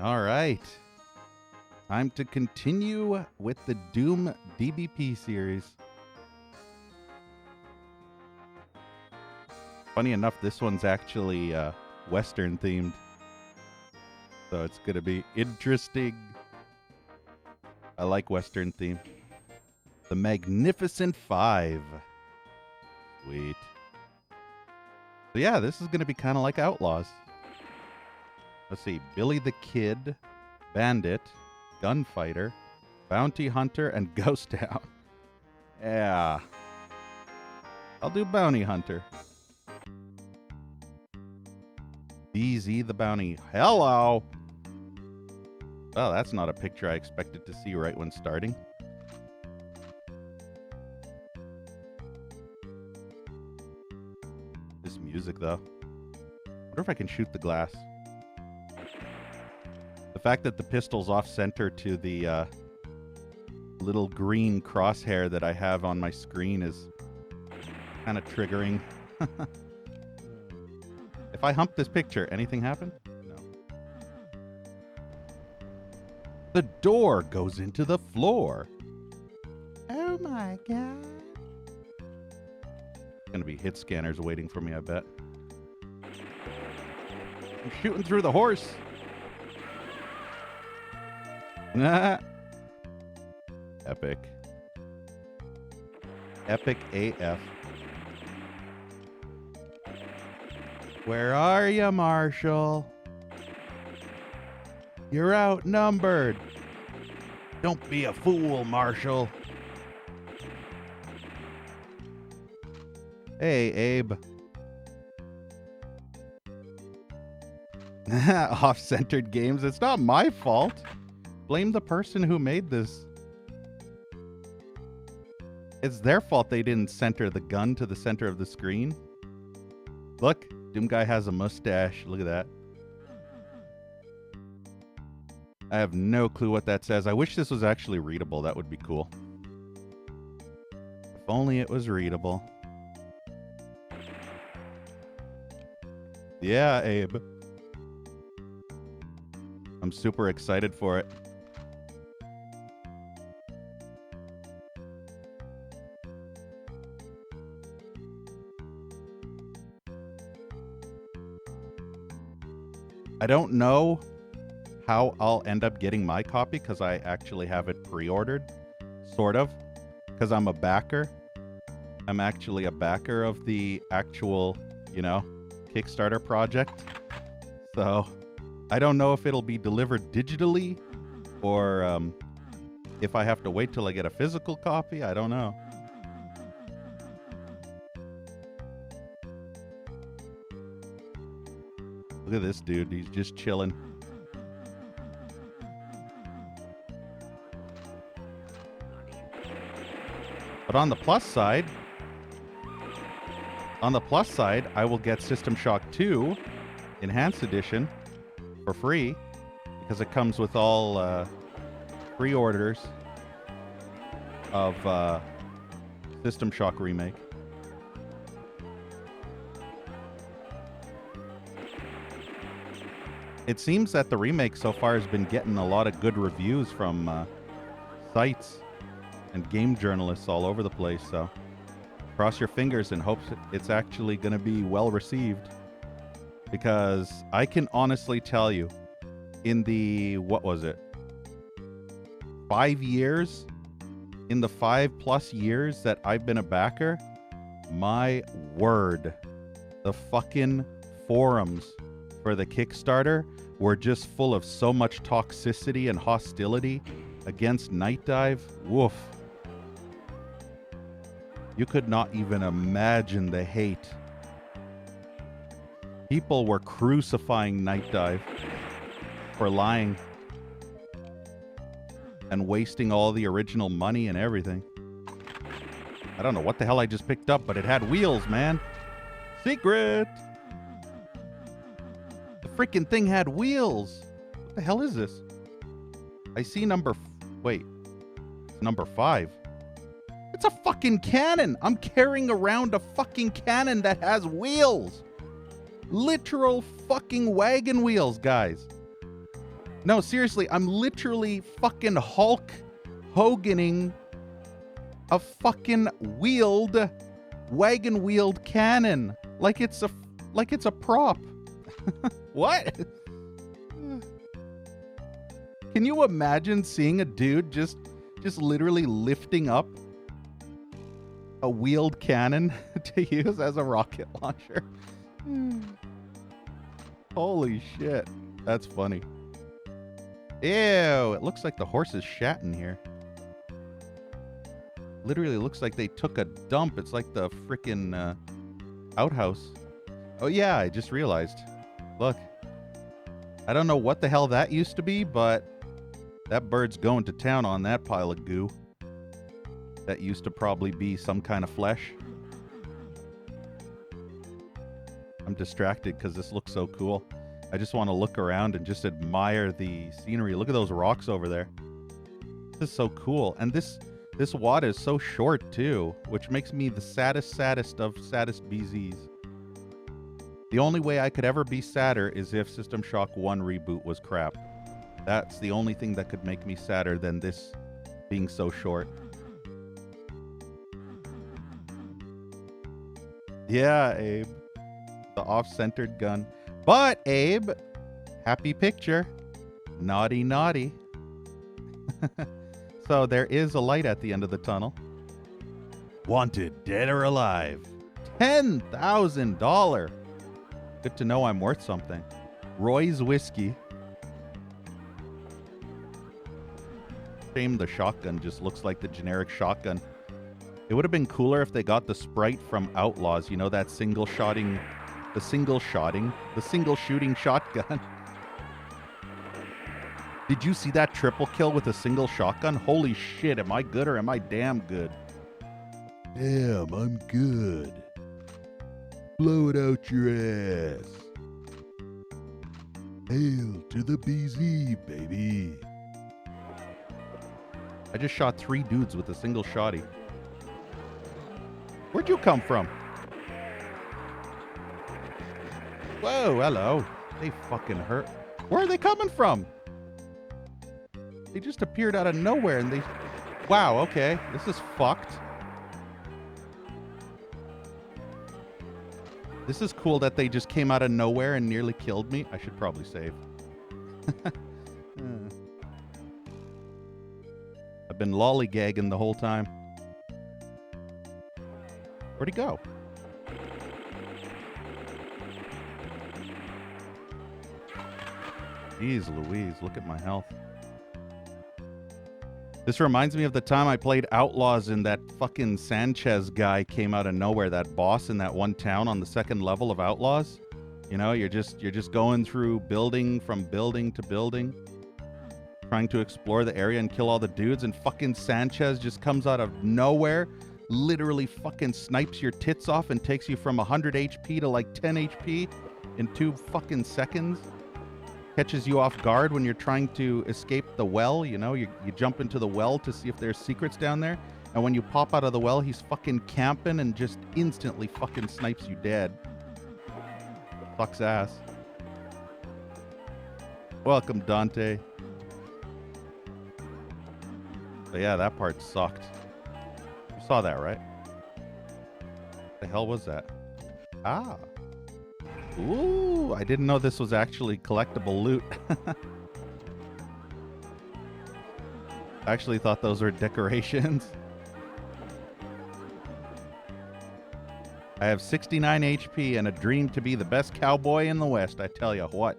All right. Time to continue with the Doom DBP series. Funny enough, this one's actually Western themed. So it's going to be interesting. I like Western theme. The Magnificent Five. Sweet. So yeah, this is going to be kind of like Outlaws. Let's see. Billy the Kid, Bandit, Gunfighter, Bounty Hunter, and Ghost Town. Yeah. I'll do Bounty Hunter. DZ the Bounty. Hello! Oh, that's not a picture I expected to see right when starting. This music, though. I wonder if I can shoot the glass. The fact that the pistol's off-center to the little green crosshair that I have on my screen is kind of triggering. If I hump this picture, anything happen? No. The door goes into the floor. Oh my god. Gonna be hit scanners waiting for me, I bet. I'm shooting through the horse. Nah. Epic. Epic AF. Where are you, Marshall? You're outnumbered. Don't be a fool, Marshall. Hey, Abe. Off-centered games. It's not my fault. Blame the person who made this. It's their fault they didn't center the gun to the center of the screen. Look, Doom Guy has a mustache. Look at that. I have no clue what that says. I wish this was actually readable. That would be cool. If only it was readable. Yeah, Abe. I'm super excited for it. I don't know how I'll end up getting my copy because I actually have it pre-ordered, sort of, because I'm a backer. I'm actually a backer of the actual, you know, Kickstarter project. So I don't know if it'll be delivered digitally or if I have to wait till I get a physical copy. I don't know. Look at this dude. He's just chilling. But on the plus side, I will get System Shock 2 Enhanced Edition for free because it comes with all pre-orders of System Shock Remake. It seems that the remake so far has been getting a lot of good reviews from sites and game journalists all over the place, so cross your fingers and hope it's actually going to be well received. Because I can honestly tell you, in the, what was it, 5 years? In the 5+ years that I've been a backer, my word, the fucking forums for the Kickstarter were just full of so much toxicity and hostility against Night Dive. Woof. You could not even imagine the hate. People were crucifying Night Dive for lying and wasting all the original money and everything. I don't know what the hell I just picked up, but it had wheels, man. Secret! The freaking thing had wheels. What the hell is this? I see number... Wait. It's number 5. It's a fucking cannon! I'm carrying around a fucking cannon that has wheels! Literal fucking wagon wheels, guys. No, seriously, I'm literally fucking Hulk Hoganing a fucking wagon wheeled cannon. Like it's a prop. What? Can you imagine seeing a dude just literally lifting up a wheeled cannon to use as a rocket launcher? Holy shit. That's funny. Ew, it looks like the horse is shatting here. Literally looks like they took a dump. It's like the frickin' outhouse. Oh yeah, I just realized. Look. I don't know what the hell that used to be, but that bird's going to town on that pile of goo. That used to probably be some kind of flesh. I'm distracted because this looks so cool. I just want to look around and just admire the scenery. Look at those rocks over there. This is so cool. And this wad is so short too, which makes me the saddest of saddest BZs. The only way I could ever be sadder is if System Shock 1 reboot was crap. That's the only thing that could make me sadder than this being so short. Yeah, Abe. The off-centered gun. But, Abe, happy picture. Naughty, naughty. So there is a light at the end of the tunnel. Wanted, dead or alive. $10,000. Good to know I'm worth something. Roy's Whiskey. Shame the shotgun just looks like the generic shotgun. It would have been cooler if they got the sprite from Outlaws. You know, that single shooting shotgun. Did you see that triple kill with a single shotgun? Holy shit, am I good or am I damn good? Damn, I'm good. Blow it out your ass. Hail to the BZ, baby. I just shot 3 dudes with a single shotty. Where'd you come from? Whoa, hello. They fucking hurt. Where are they coming from? They just appeared out of nowhere and they... Wow, okay. This is fucked. This is cool that they just came out of nowhere and nearly killed me. I should probably save. I've been lollygagging the whole time. Where'd he go? Jeez Louise, look at my health. This reminds me of the time I played Outlaws and that fucking Sanchez guy came out of nowhere, that boss in that one town on the 2nd level of Outlaws. You know, you're just going through from building to building, trying to explore the area and kill all the dudes, and fucking Sanchez just comes out of nowhere, literally fucking snipes your tits off and takes you from 100 HP to like 10 HP in 2 fucking seconds. Catches you off guard when you're trying to escape the well. You know, you jump into the well to see if there's secrets down there, and when you pop out of the well, he's fucking camping and just instantly fucking snipes you dead. Fucks ass. Welcome, Dante. But yeah, that part sucked. You saw that, right? The hell was that? Ah. Ooh, I didn't know this was actually collectible loot. I actually thought those were decorations. I have 69 HP and a dream to be the best cowboy in the West, I tell you what.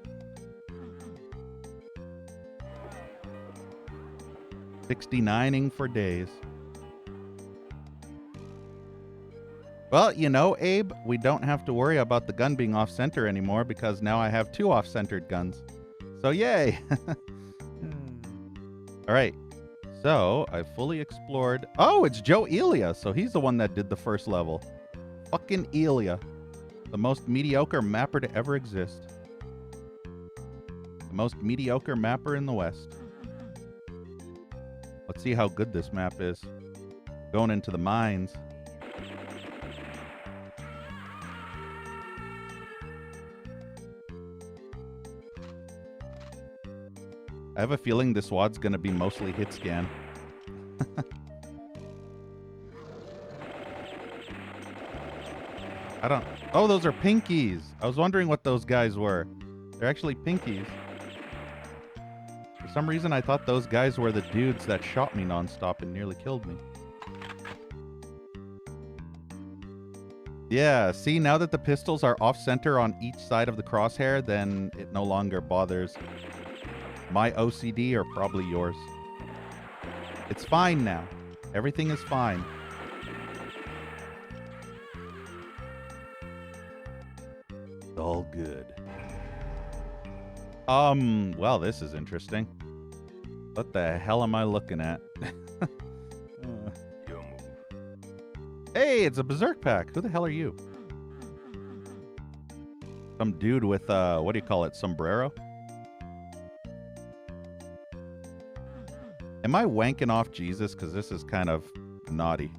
69ing for days. Well, you know, Abe, we don't have to worry about the gun being off-center anymore because now I have 2 off-centered guns. So, yay! All right. So, I've fully explored... Oh, it's Joe Elia. So, he's the one that did the first level. Fucking Elia. The most mediocre mapper to ever exist. The most mediocre mapper in the West. Let's see how good this map is. Going into the mines. I have a feeling this wad's gonna be mostly hit scan. I don't... Oh, those are pinkies. I was wondering what those guys were. They're actually pinkies. For some reason, I thought those guys were the dudes that shot me nonstop and nearly killed me. Yeah, see, now that the pistols are off-center on each side of the crosshair, then it no longer bothers my OCD or probably yours. It's fine now. Everything is fine. It's all good. Well, this is interesting. What the hell am I looking at? Hey, it's a Berserk pack. Who the hell are you? Some dude with, what do you call it? Sombrero? Am I wanking off Jesus? Because this is kind of naughty.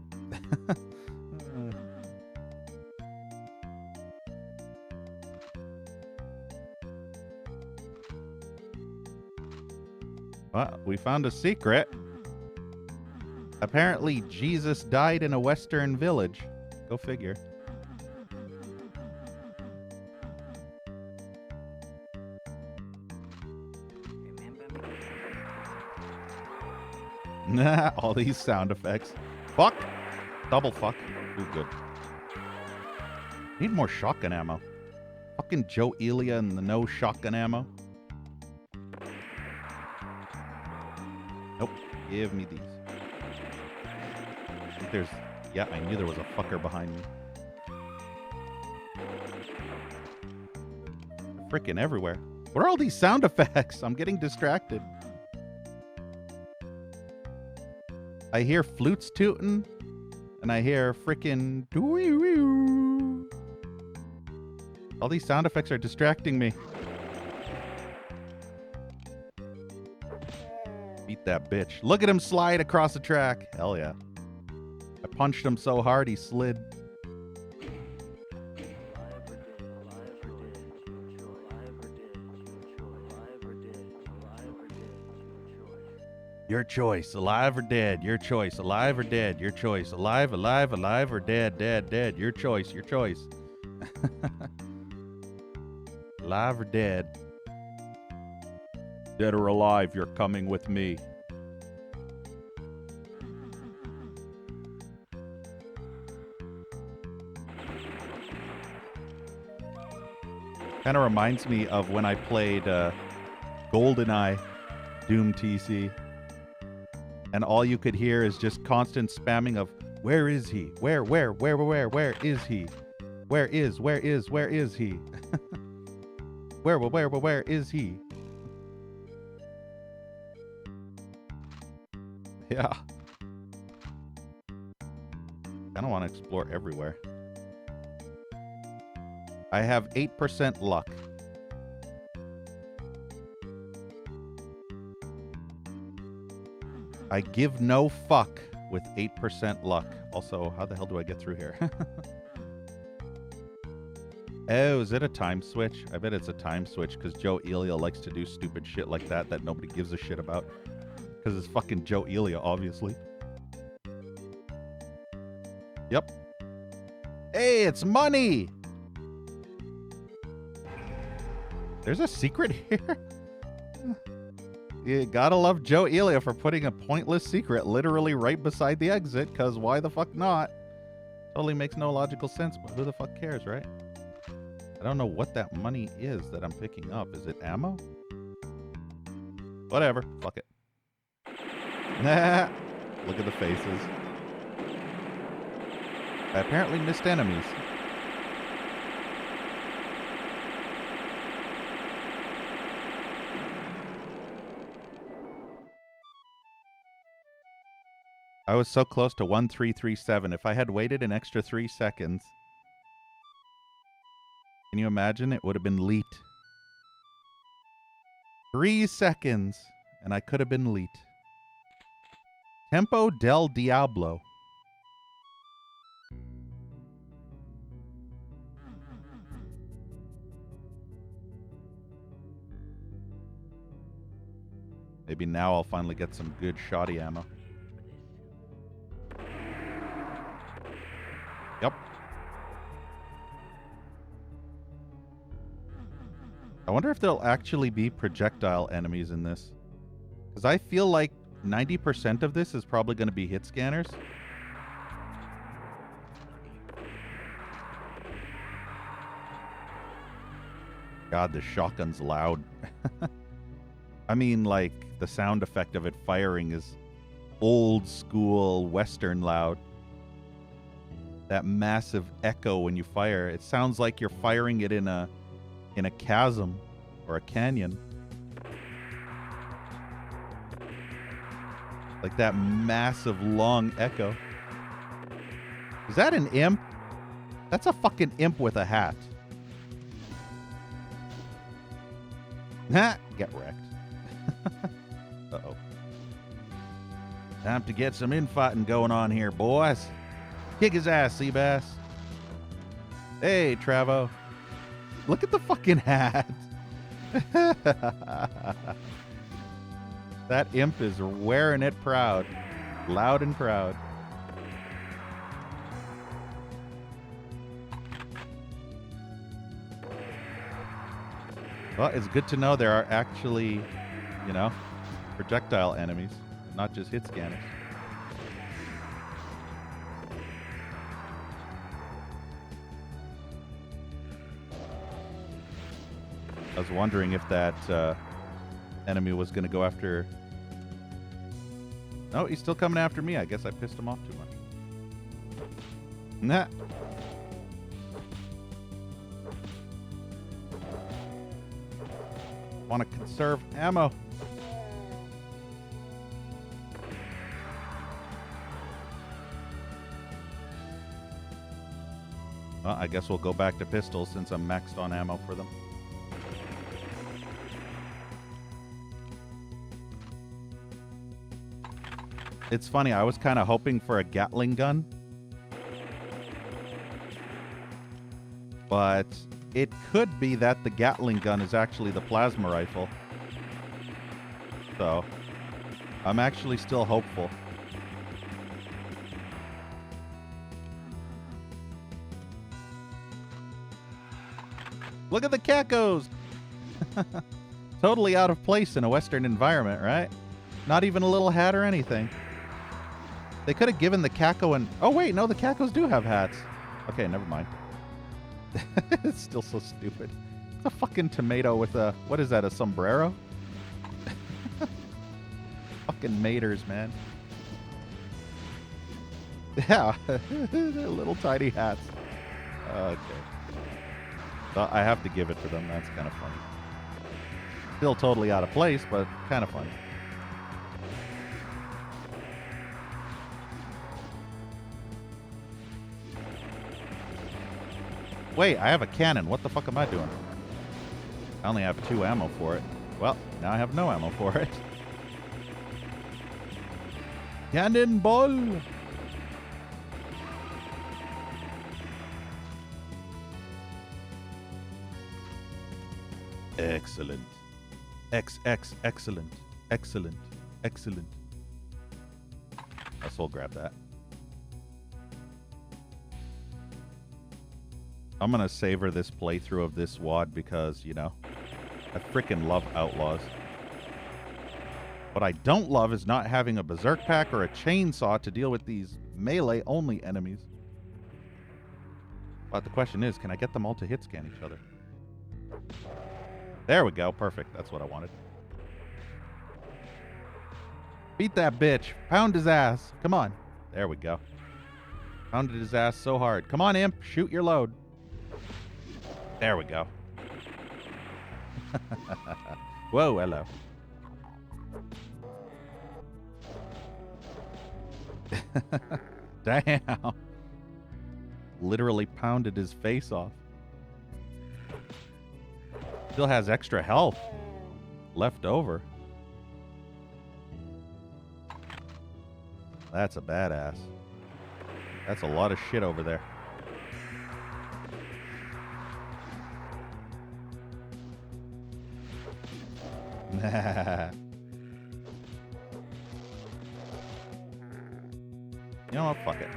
Well, we found a secret. Apparently, Jesus died in a Western village. Go figure. Nah, all these sound effects. Fuck! Double fuck. Ooh, good. Need more shotgun ammo. Fucking Joe Elia and the no shotgun ammo. Nope. Give me these. I think there's... Yeah, I knew there was a fucker behind me. Frickin' everywhere. What are all these sound effects? I'm getting distracted. I hear flutes tooting, and I hear frickin' doo-wee-wee-oo. All these sound effects are distracting me. Beat that bitch. Look at him slide across the track. Hell yeah. I punched him so hard he slid. Your choice, alive or dead. Your choice, alive or dead. Your choice, alive, alive, alive, or dead, dead, dead. Your choice, your choice. Alive or dead. Dead or alive, you're coming with me. Kind of reminds me of when I played GoldenEye Doom TC. And all you could hear is just constant spamming of, where is he? Where is he? Where is he? Where is he? Where is he? Yeah. I don't want to explore everywhere. I have 8% luck. I give no fuck with 8% luck. Also, how the hell do I get through here? Oh, is it a time switch? I bet it's a time switch because Joe Elia likes to do stupid shit like that that nobody gives a shit about. Because it's fucking Joe Elia, obviously. Yep. Hey, it's money! There's a secret here? You gotta love Joe Elia for putting a pointless secret literally right beside the exit, because why the fuck not? Totally makes no logical sense, but who the fuck cares, right? I don't know what that money is that I'm picking up. Is it ammo? Whatever. Fuck it. Nah. Look at the faces. I apparently missed enemies. I was so close to 1337. If I had waited an extra 3 seconds, can you imagine? It would have been Leet. 3 seconds, and I could have been Leet. Tempo del Diablo. Maybe now I'll finally get some good shoddy ammo. Yep. I wonder if there'll actually be projectile enemies in this. Because I feel like 90% of this is probably going to be hit scanners. God, the shotgun's loud. I mean, like, the sound effect of it firing is old school Western loud. That massive echo when you fire. It sounds like you're firing it in a chasm or a canyon. Like that massive long echo. Is that an imp? That's a fucking imp with a hat. Get wrecked. Uh-oh. Time to get some infighting going on here, boys. Kick his ass, Seabass. Hey, Travo. Look at the fucking hat. That imp is wearing it proud. Loud and proud. Well, it's good to know there are actually, you know, projectile enemies, not just hit scanners. I was wondering if that enemy was going to go after... No, he's still coming after me. I guess I pissed him off too much. Nah. Want to conserve ammo. Well, I guess we'll go back to pistols since I'm maxed on ammo for them. It's funny, I was kind of hoping for a Gatling gun. But it could be that the Gatling gun is actually the plasma rifle. So, I'm actually still hopeful. Look at the cacos! Totally out of place in a Western environment, right? Not even a little hat or anything. They could have given the caco and... Oh, wait, no, the cacos do have hats. Okay, never mind. It's still so stupid. It's a fucking tomato with a... What is that, a sombrero? Fucking maters, man. Yeah, they're little tiny hats. Okay. Well, I have to give it to them. That's kind of funny. Still totally out of place, but kind of funny. Wait, I have a cannon. What the fuck am I doing? I only have 2 ammo for it. Well, now I have no ammo for it. Cannonball! Excellent. Excellent. Excellent. Excellent. We'll grab that. I'm going to savor this playthrough of this WOD because, you know, I freaking love Outlaws. What I don't love is not having a berserk pack or a chainsaw to deal with these melee-only enemies. But the question is, can I get them all to hit scan each other? There we go. Perfect. That's what I wanted. Beat that bitch. Pound his ass. Come on. There we go. Pounded his ass so hard. Come on, imp. Shoot your load. There we go. Whoa, hello. Damn. Literally pounded his face off. Still has extra health left over. That's a badass. That's a lot of shit over there. You know what? Fuck it.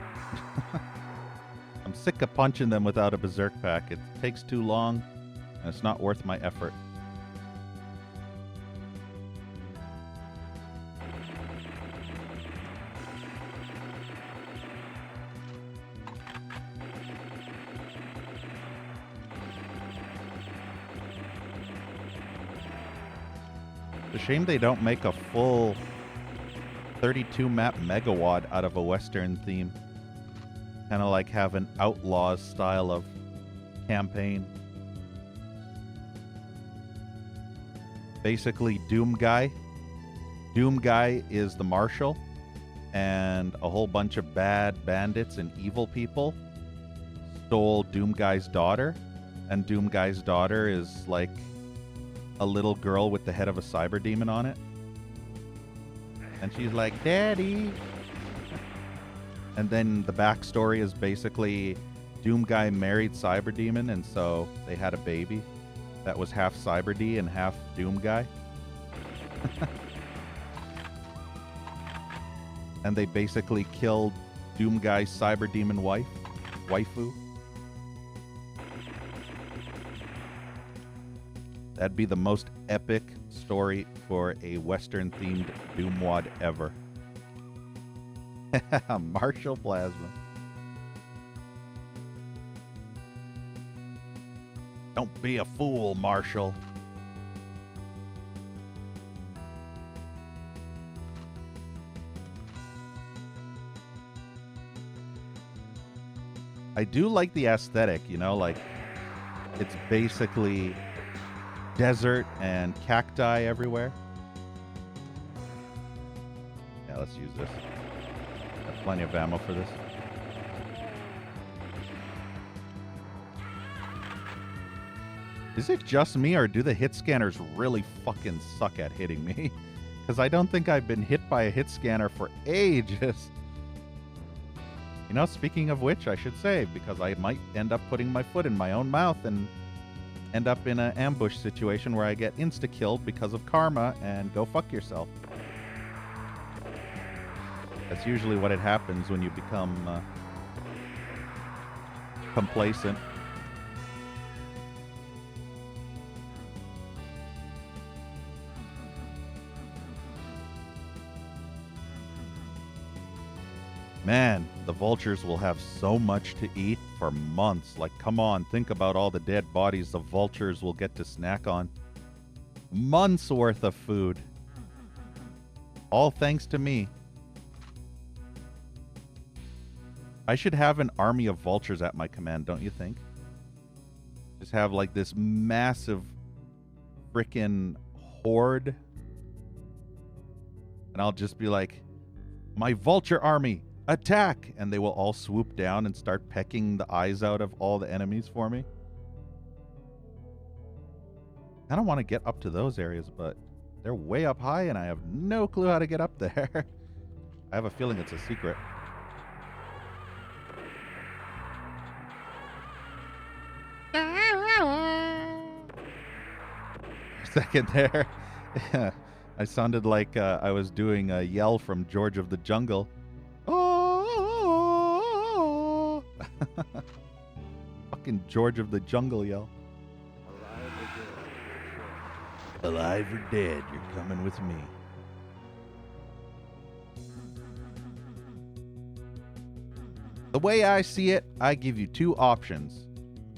I'm sick of punching them without a berserk pack. It takes too long, and it's not worth my effort. It's a shame they don't make a full 32 map megawatt out of a Western theme. Kind of like have an Outlaws style of campaign. Basically, Doom Guy. Doom Guy is the marshal, and a whole bunch of bad bandits and evil people stole Doom Guy's daughter, and Doom Guy's daughter is like a little girl with the head of a cyber demon on it. And she's like, Daddy. And then the backstory is basically Doom Guy married Cyber Demon, and so they had a baby that was half Cyber D and half Doom Guy. And they basically killed Doom Guy's Cyber Demon waifu. That'd be the most epic story for a Western-themed Doomwad ever. Marshall Plasma. Don't be a fool, Marshall. I do like the aesthetic, you know, like it's basically desert and cacti everywhere. Yeah, let's use this. Got plenty of ammo for this. Is it just me, or do the hit scanners really fucking suck at hitting me? Because I don't think I've been hit by a hit scanner for ages. You know, speaking of which, I should say, because I might end up putting my foot in my own mouth and end up in an ambush situation where I get insta-killed because of karma, and go fuck yourself. That's usually what it happens when you become complacent. Man, the vultures will have so much to eat for months. Like, come on, think about all the dead bodies the vultures will get to snack on. Months worth of food. All thanks to me. I should have an army of vultures at my command, don't you think? Just have like this massive frickin' horde. And I'll just be like, my vulture army, attack! And they will all swoop down and start pecking the eyes out of all the enemies for me. I don't want to get up to those areas, but they're way up high and I have no clue how to get up there. I have a feeling it's a secret. Second there. I sounded like I was doing a yell from George of the Jungle. Oh! Fucking George of the Jungle yell. Alive or dead, you're coming with me. The way I see it, I give you two options.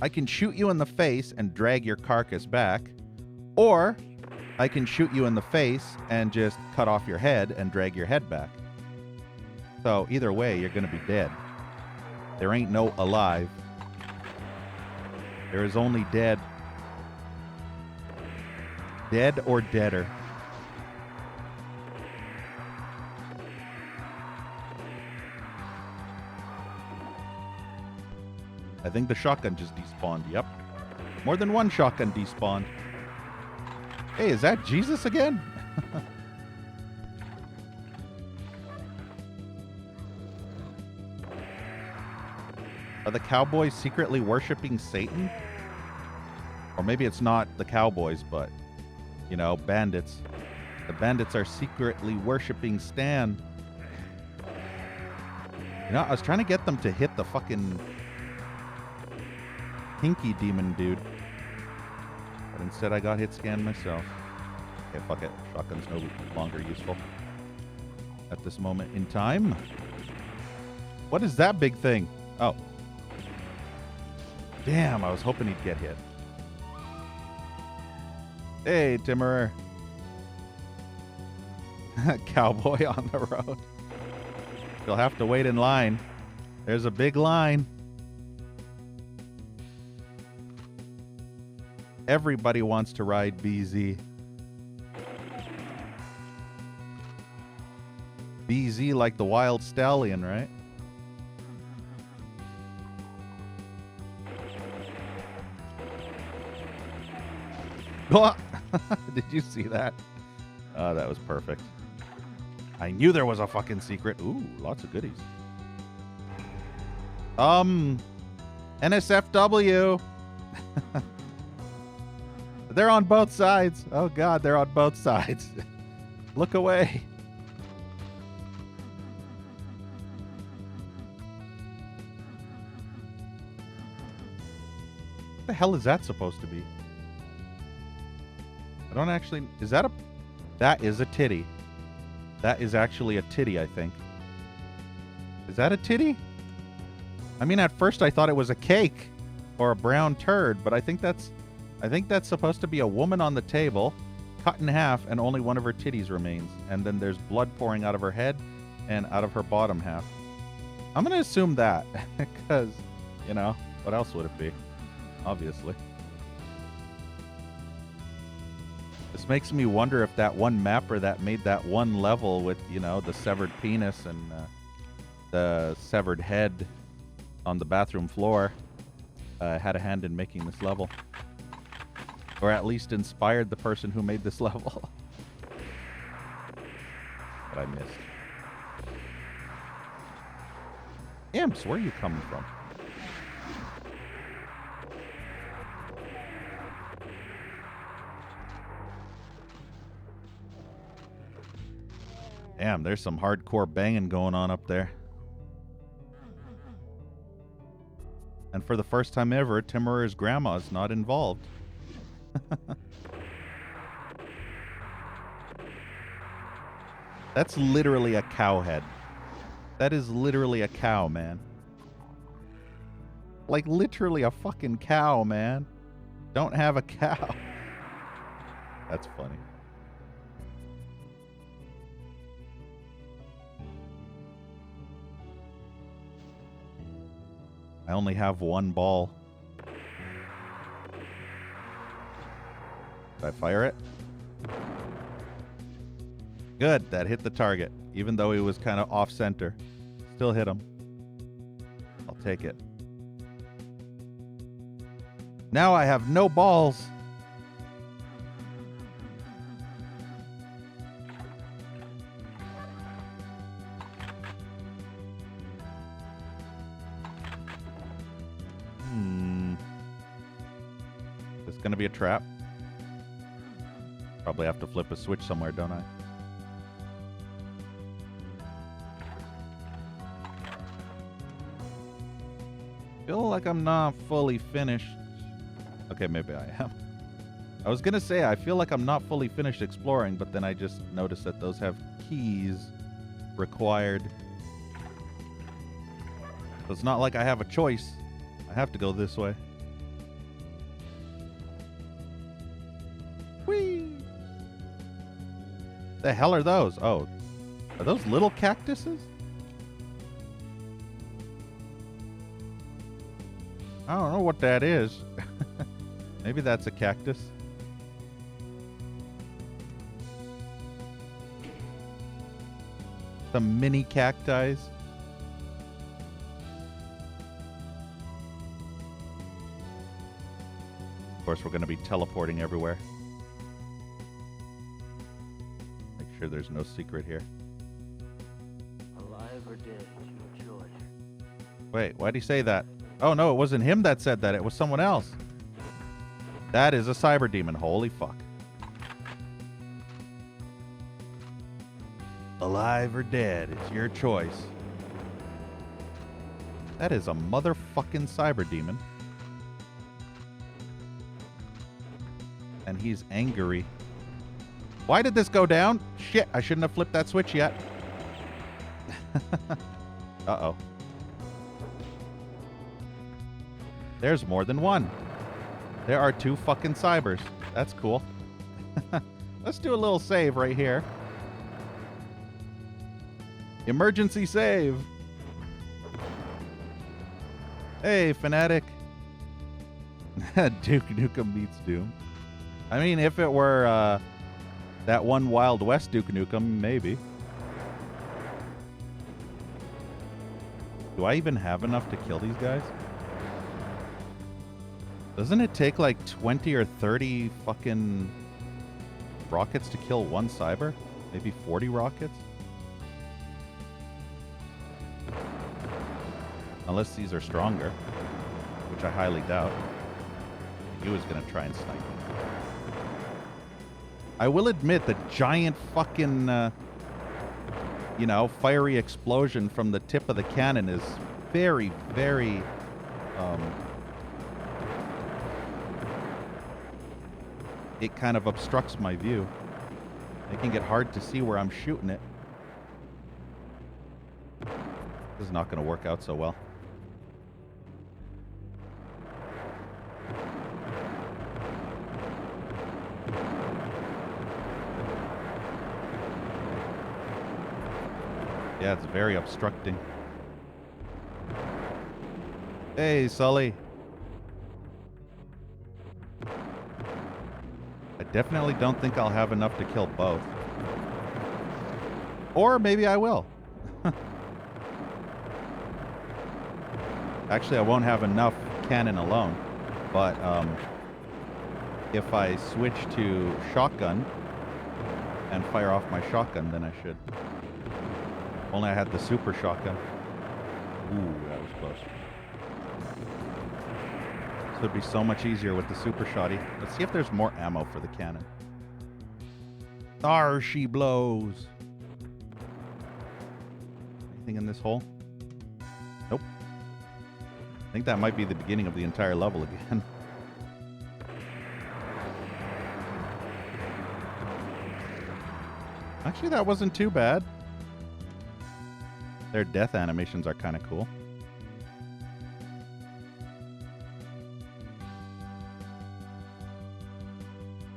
I can shoot you in the face and drag your carcass back, or I can shoot you in the face and just cut off your head and drag your head back. So either way, you're going to be dead. There ain't no alive. There is only dead. Dead or deader. I think the shotgun just despawned. Yep. More than one shotgun despawned. Hey, is that Jesus again? Are the cowboys secretly worshiping Satan? Or maybe it's not the cowboys, but, you know, bandits. The bandits are secretly worshiping Stan. You know, I was trying to get them to hit the fucking pinky demon dude. But instead I got hit scanned myself. Okay, fuck it. Shotgun's no longer useful at this moment in time. What is that big thing? Oh. Damn, I was hoping he'd get hit. Hey, Timmerer. Cowboy on the road. You'll have to wait in line. There's a big line. Everybody wants to ride BZ. BZ like the wild stallion, right? Did you see that? Oh, that was perfect. I knew there was a fucking secret. Ooh, lots of goodies. NSFW. They're on both sides. Oh God, they're on both sides. Look away. What the hell is that supposed to be? I don't actually... Is that a... That is a titty. That is actually a titty, I think. Is that a titty? I mean, at first I thought it was a cake or a brown turd, but I think that's supposed to be a woman on the table, cut in half, and only one of her titties remains. And then there's blood pouring out of her head and out of her bottom half. I'm going to assume that, because, you know, what else would it be? Obviously. This makes me wonder if that one mapper that made that one level with, you know, the severed penis and the severed head on the bathroom floor had a hand in making this level. Or at least inspired the person who made this level. But I missed. Imps, where are you coming from? Damn, there's some hardcore banging going on up there. And for the first time ever, Timurer's grandma's not involved. That's literally a cow head. That is literally a cow, man. Like literally a fucking cow, man. Don't have a cow. That's funny. I only have one ball. Did I fire it? Good, that hit the target. Even though he was kind of off center. Still hit him. I'll take it. Now I have no balls. Is this gonna be a trap? Probably have to flip a switch somewhere, don't I? Feel like I'm not fully finished. Okay, maybe I am. I was gonna say, I feel like I'm not fully finished exploring, but then I just noticed that those have keys required. So it's not like I have a choice. I have to go this way. Whee! The hell are those? Oh, are those little cactuses? I don't know what that is. Maybe that's a cactus. Some mini cacti. Of course, we're going to be teleporting everywhere. Make sure there's no secret here. Alive or dead, it's your choice. Wait, why'd he say that? Oh no, it wasn't him that said that. It was someone else. That is a cyber demon. Holy fuck. Alive or dead, it's your choice. That is a motherfucking cyber demon. And he's angry. Why did this go down? Shit, I shouldn't have flipped that switch yet. Uh-oh. There's more than one. There are 2 fucking cybers. That's cool. Let's do a little save right here. Emergency save. Hey, Fanatic. Duke Nukem beats Doom. I mean, if it were that one Wild West Duke Nukem, maybe. Do I even have enough to kill these guys? Doesn't it take like 20 or 30 fucking rockets to kill one cyber? Maybe 40 rockets? Unless these are stronger, which I highly doubt. He was going to try and snipe me. I will admit the giant fucking, fiery explosion from the tip of the cannon is very, very, it kind of obstructs my view, making it hard to see where I'm shooting it. This is not going to work out so well. Yeah, it's very obstructing. Hey, Sully. I definitely don't think I'll have enough to kill both. Or maybe I will. Actually, I won't have enough cannon alone. But if I switch to shotgun and fire off my shotgun, then I should. Only I had the super shotgun. Ooh, that was close. This would be so much easier with the super shotty. Let's see if there's more ammo for the cannon. There she blows. Anything in this hole? Nope. I think that might be the beginning of the entire level again. Actually, that wasn't too bad. Their death animations are kind of cool.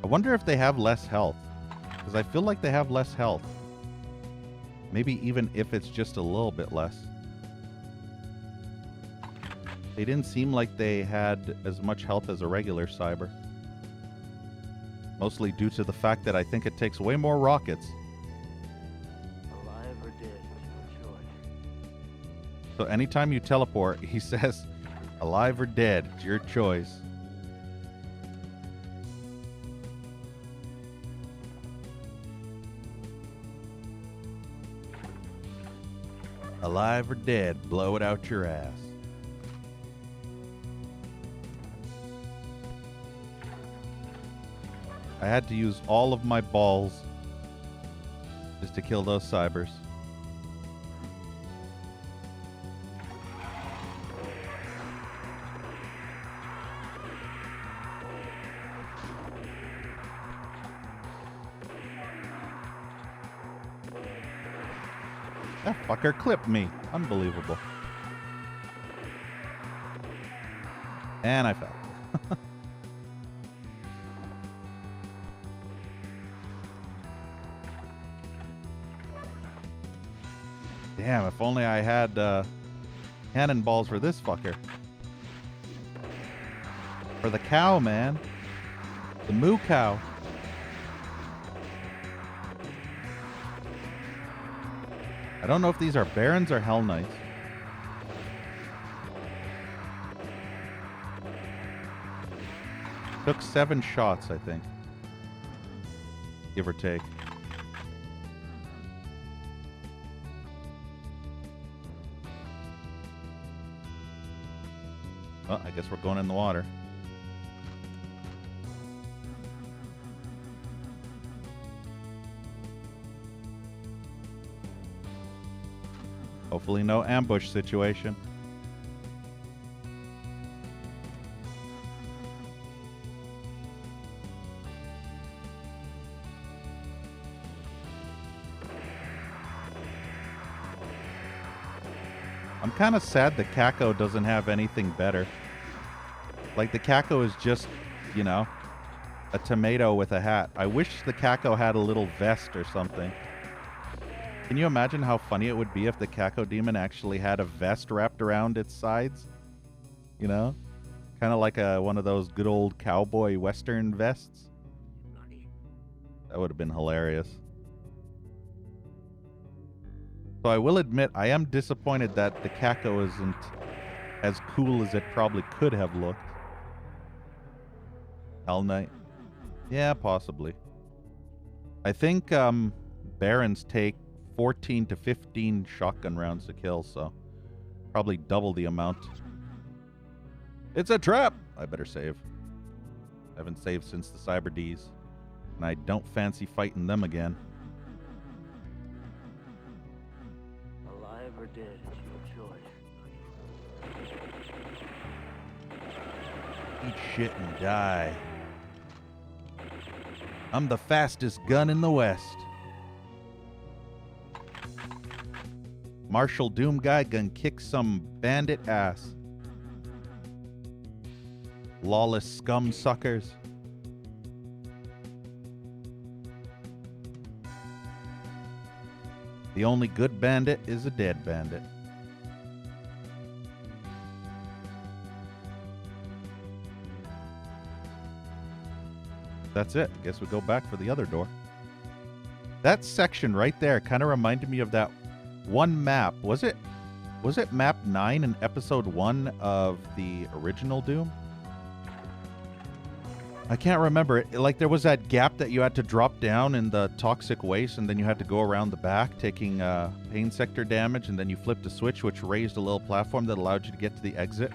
I wonder if they have less health. Because I feel like they have less health. Maybe even if it's just a little bit less. They didn't seem like they had as much health as a regular cyber. Mostly due to the fact that I think it takes way more rockets. Alive or dead, it's your choice. So anytime you teleport, he says, alive or dead, it's your choice. Alive or dead, blow it out your ass. I had to use all of my balls just to kill those cybers. That fucker clipped me. Unbelievable. And I fell. Damn, if only I had cannonballs for this fucker. For the cow, man. The moo cow. I don't know if these are Barons or Hell Knights. Took 7 shots, I think. Give or take. Well, I guess we're going in the water. Hopefully no ambush situation. I'm kind of sad the Kako doesn't have anything better. Like, the Kako is just, you know, a tomato with a hat. I wish the Kako had a little vest or something. Can you imagine how funny it would be if the Kako demon actually had a vest wrapped around its sides? You know? Kind of like one of those good old cowboy western vests. That would have been hilarious. So I will admit, I am disappointed that the Kako isn't as cool as it probably could have looked. Hell Knight. Yeah, possibly. I think Barons take 14 to 15 shotgun rounds to kill, so probably double the amount. It's a trap! I better save. I haven't saved since the Cyber Ds, and I don't fancy fighting them again. Alive or dead, it's your choice. Eat shit and die. I'm the fastest gun in the West. Marshall Doom guy gonna kick some bandit ass. Lawless scum suckers. The only good bandit is a dead bandit. That's it. Guess we go back for the other door. That section right there kind of reminded me of that one map. Was it map 9 in episode 1 of the original Doom? I can't remember. Like, there was that gap that you had to drop down in the toxic waste, and then you had to go around the back taking pain sector damage, and then you flipped a switch which raised a little platform that allowed you to get to the exit.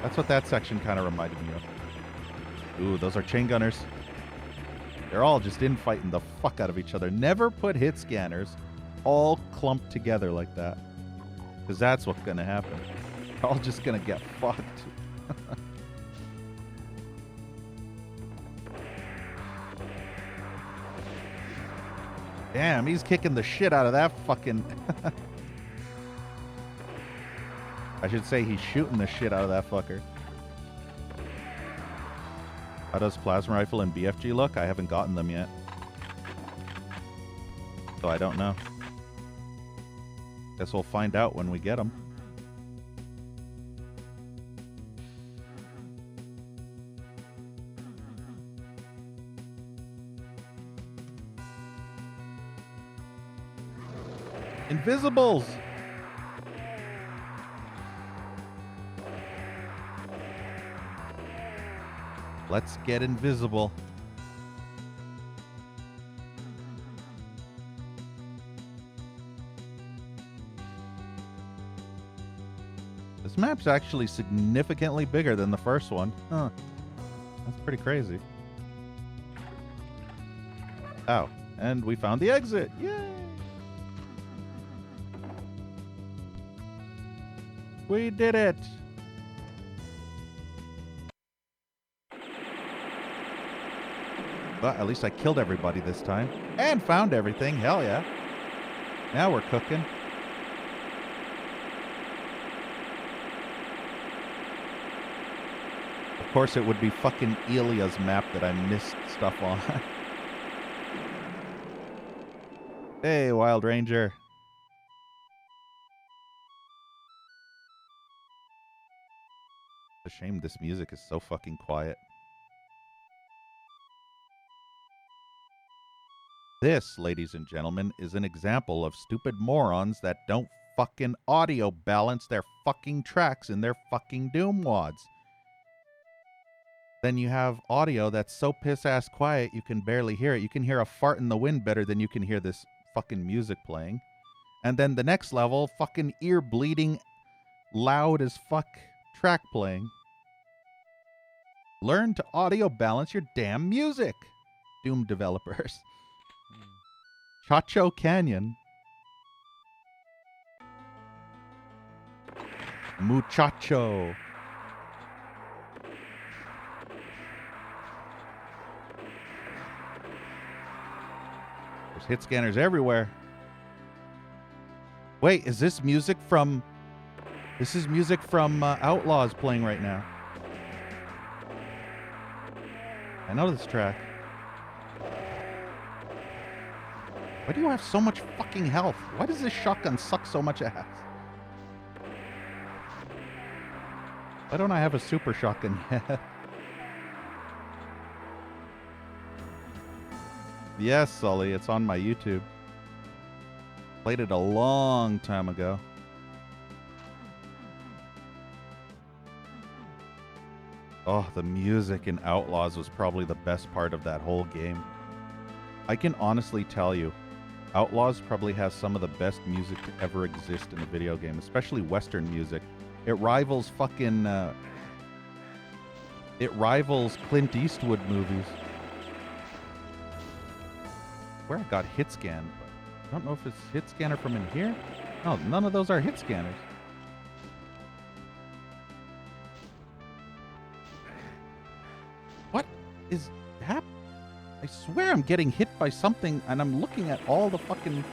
That's what that section kind of reminded me of. Ooh, those are chain gunners. They're all just infighting the fuck out of each other. Never put hit scanners all clumped together like that, because that's what's going to happen. They're all just going to get fucked. Damn, he's kicking the shit out of that fucking... I should say he's shooting the shit out of that fucker. How does Plasma Rifle and BFG look? I haven't gotten them yet, so I don't know. Guess we'll find out when we get them. Invisibles! Let's get invisible. This map's actually significantly bigger than the first one. Huh. That's pretty crazy. Oh, and we found the exit. Yay! We did it! But at least I killed everybody this time. And found everything. Hell yeah. Now we're cooking. Of course, it would be fucking Elia's map that I missed stuff on. Hey, Wild Ranger. It's a shame this music is so fucking quiet. This, ladies and gentlemen, is an example of stupid morons that don't fucking audio balance their fucking tracks in their fucking Doom wads. Then you have audio that's so piss-ass quiet you can barely hear it. You can hear a fart in the wind better than you can hear this fucking music playing. And then the next level, fucking ear-bleeding, loud as fuck track playing. Learn to audio balance your damn music, Doom developers. Chacho Canyon. Muchacho. There's hit scanners everywhere. Wait, is this music from This is music from Outlaws playing right now. I know this track. Why do you have so much fucking health? Why does this shotgun suck so much ass? Why don't I have a super shotgun yet? Yes, Sully, it's on my YouTube. Played it a long time ago. Oh, the music in Outlaws was probably the best part of that whole game. I can honestly tell you, Outlaws probably has some of the best music to ever exist in a video game, especially Western music. It rivals fucking, it rivals Clint Eastwood movies. Where I got hit scan, but I don't know if it's hit scanner from in here. No, none of those are hit scanners. What is happening? I swear I'm getting hit by something, and I'm looking at all the fucking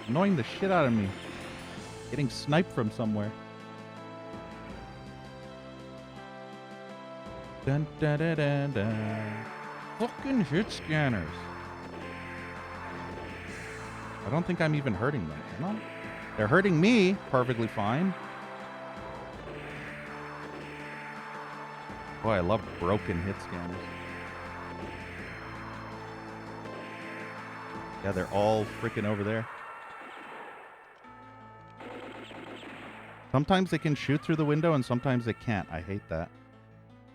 annoying the shit out of me. Getting sniped from somewhere. Dun dun dun dun dun. Fucking hit scanners. I don't think I'm even hurting them. Am I? They're hurting me perfectly fine. Boy, I love broken hit scanners. Yeah, they're all freaking over there. Sometimes they can shoot through the window and sometimes they can't. I hate that.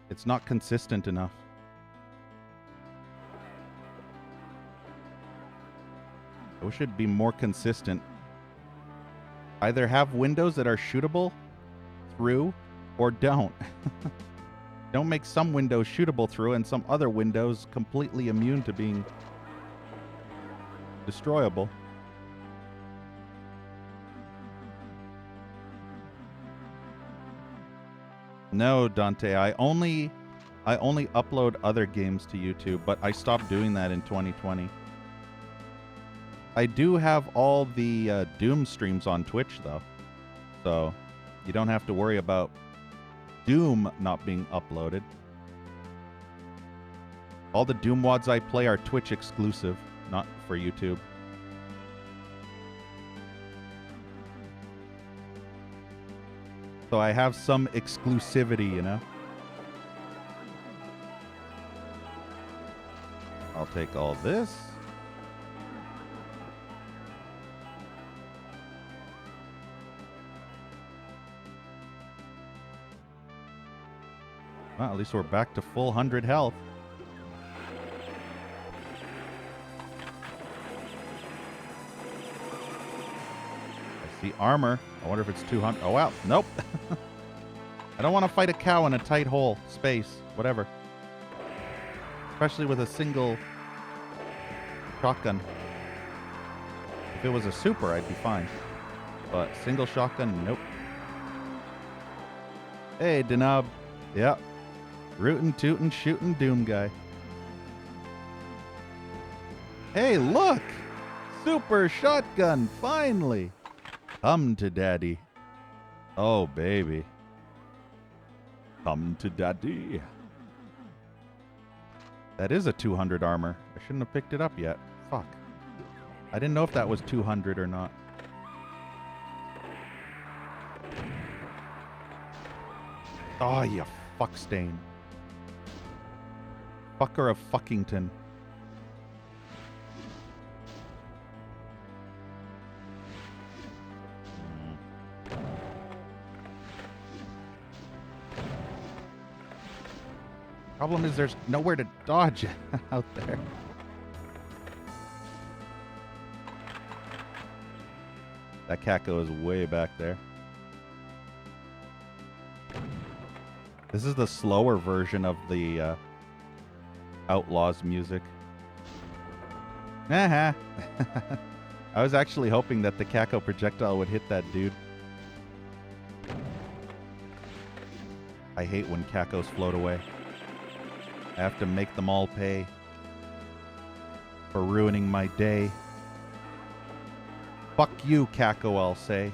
It's not consistent enough. I wish it'd be more consistent. Either have windows that are shootable through or don't. Don't make some windows shootable through and some other windows completely immune to being destroyable. No, Dante, I only upload other games to YouTube, but I stopped doing that in 2020. I do have all the Doom streams on Twitch, though. So you don't have to worry about Doom not being uploaded. All the Doom WODs I play are Twitch exclusive, not for YouTube. So I have some exclusivity, you know? I'll take all this. Well, at least we're back to full 100 health. I see armor. I wonder if it's 200. Oh, wow. Nope. I don't want to fight a cow in a tight hole. Space. Whatever. Especially with a single shotgun. If it was a super, I'd be fine. But single shotgun, nope. Hey, Denab. Yep. Rootin', tootin', shootin' Doom guy. Hey, look! Super shotgun, finally! Come to daddy. Oh, baby. Come to daddy. That is a 200 armor. I shouldn't have picked it up yet. Fuck. I didn't know if that was 200 or not. Oh, you fuck stain. Fucker of Fuckington. Problem is there's nowhere to dodge out there. That Kako is way back there. This is the slower version of the Outlaws music. I was actually hoping that the Kako projectile would hit that dude. I hate when Kakos float away. I have to make them all pay for ruining my day. Fuck you, Kako, I'll say.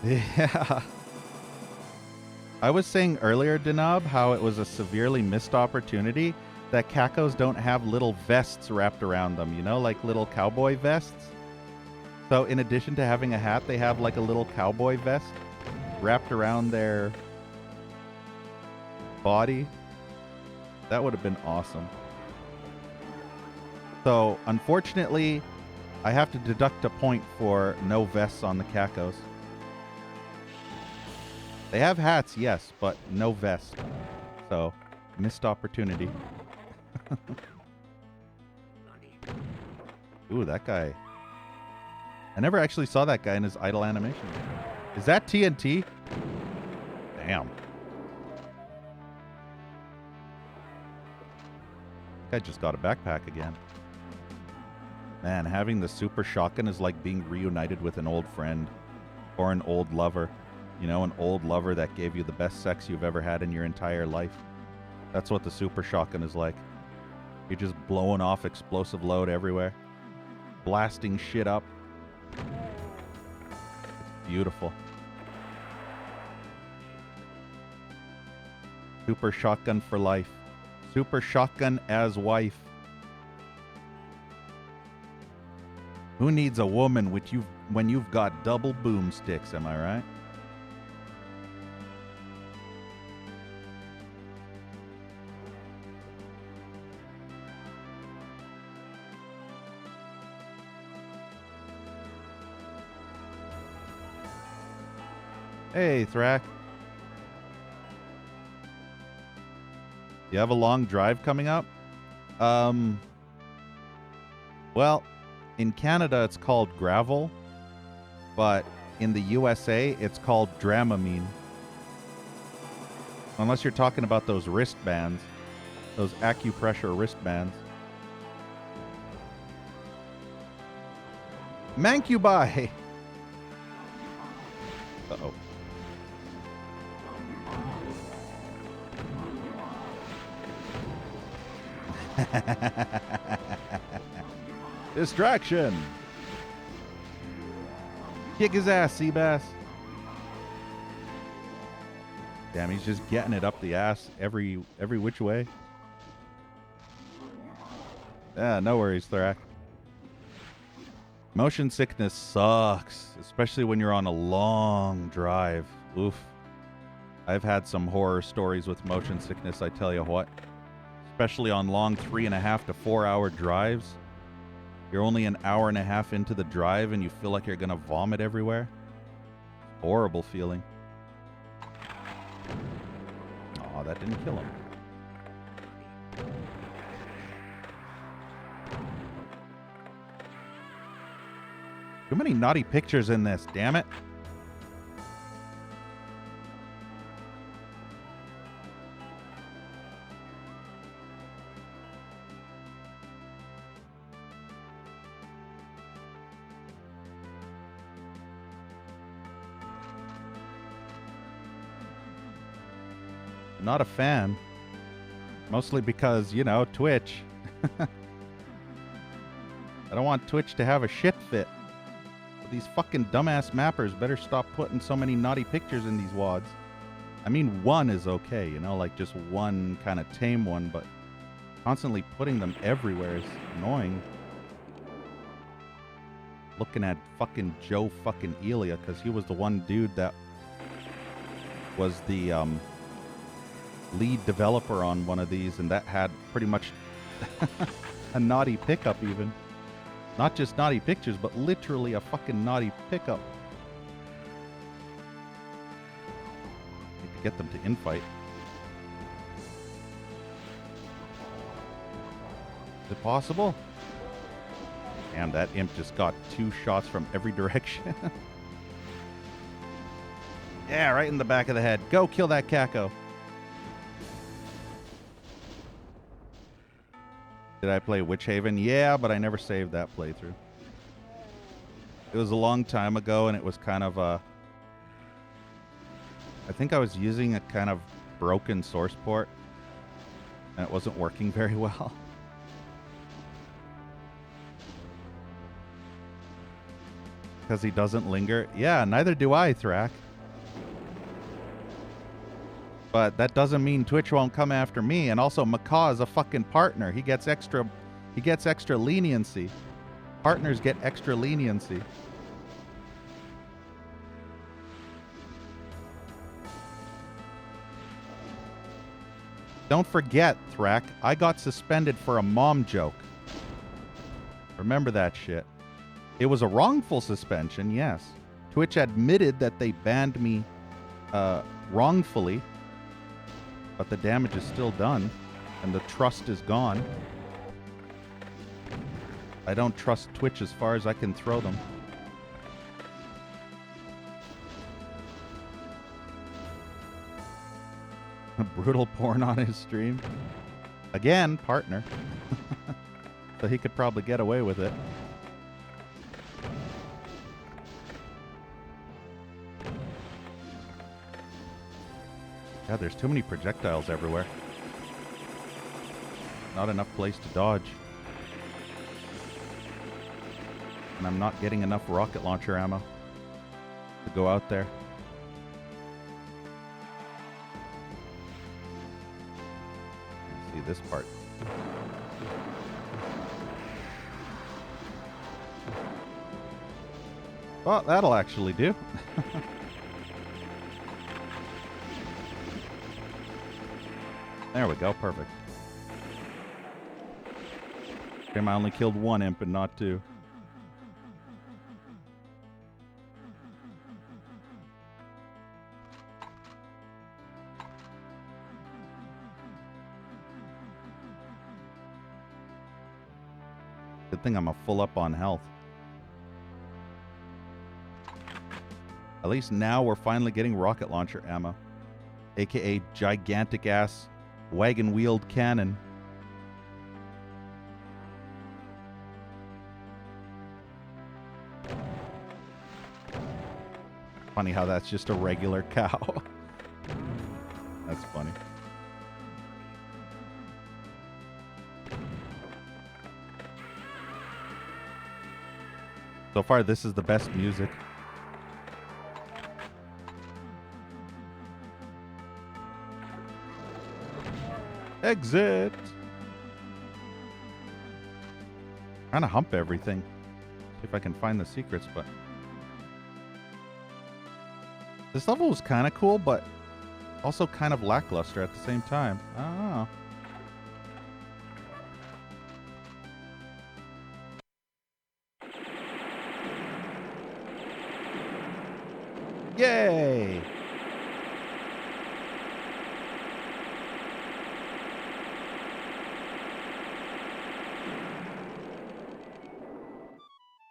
Yeah. I was saying earlier, Denab, how it was a severely missed opportunity that Kakos don't have little vests wrapped around them, you know, like little cowboy vests. So in addition to having a hat, they have like a little cowboy vest wrapped around their body. That would have been awesome. So unfortunately, I have to deduct a point for no vests on the Kakos. They have hats, yes, but no vest. So, missed opportunity. Ooh, that guy. I never actually saw that guy in his idle animation. Is that TNT? Damn. Guy just got a backpack again. Man, having the super shotgun is like being reunited with an old friend or an old lover. You know, an old lover that gave you the best sex you've ever had in your entire life. That's what the super shotgun is like. You're just blowing off explosive load everywhere. Blasting shit up. It's beautiful. Super shotgun for life. Super shotgun as wife. Who needs a woman when you've got double boomsticks, am I right? Hey, Thrak. You have a long drive coming up? Well, in Canada it's called gravel, but in the USA it's called Dramamine. Unless you're talking about those wristbands, those acupressure wristbands. Mancubi! Uh-oh. Distraction. Kick his ass, Seabass. Damn, he's just getting it up the ass every which way. Yeah, no worries, Thorak. Motion sickness sucks, especially when you're on a long drive. Oof. I've had some horror stories with motion sickness, I tell you what. Especially on long 3.5 to 4 hour drives. You're only an hour and a half into the drive and you feel like you're gonna vomit everywhere. Horrible feeling. Aw, that didn't kill him. Too many naughty pictures in this, damn it. Not a fan. Mostly because, you know, Twitch. I don't want Twitch to have a shit fit. But these fucking dumbass mappers better stop putting so many naughty pictures in these wads. I mean, one is okay, you know, like just one kind of tame one, but constantly putting them everywhere is annoying. Looking at fucking Joe fucking Elia, because he was the one dude that was the, lead developer on one of these, and that had pretty much a naughty pickup even. Not just naughty pictures, but literally a fucking naughty pickup. Need to get them to infight. Is it possible? Damn, that imp just got 2 shots from every direction. Yeah, right in the back of the head. Go kill that Kako. Did I play Witch Haven? Yeah, but I never saved that playthrough. It was a long time ago, and it was kind of I think I was using a kind of broken source port, and it wasn't working very well. Because he doesn't linger. Yeah, neither do I, Thrak. But that doesn't mean Twitch won't come after me. And also, Macaw is a fucking partner. He gets extra leniency. Partners get extra leniency. Don't forget, Thrak, I got suspended for a mom joke. Remember that shit. It was a wrongful suspension, yes. Twitch admitted that they banned me wrongfully, but the damage is still done, and the trust is gone. I don't trust Twitch as far as I can throw them. Brutal porn on his stream. Again, partner. So he could probably get away with it. God, there's too many projectiles everywhere. Not enough place to dodge. And I'm not getting enough rocket launcher ammo to go out there. Let's see this part. Well, that'll actually do. There we go, perfect. Shame I only killed one imp and not two. Good thing I'm a full up on health. At least now we're finally getting rocket launcher ammo. AKA gigantic ass wagon wheeled cannon. Funny how that's just a regular cow. That's funny. So far, this is the best music. Exit! Trying to hump everything. See if I can find the secrets, but... This level was kind of cool, but also kind of lackluster at the same time. I don't know. Yay!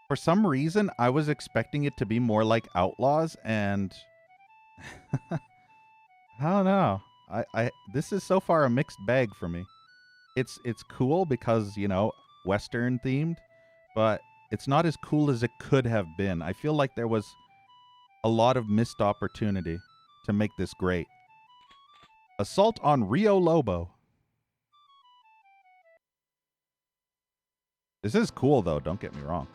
For some reason, I was expecting it to be more like Outlaws, and I don't know. This is so far a mixed bag for me. It's cool because, you know, Western themed, but it's not as cool as it could have been. I feel like there was a lot of missed opportunity to make this great. Assault on Rio Lobo. This is cool, though. Don't get me wrong.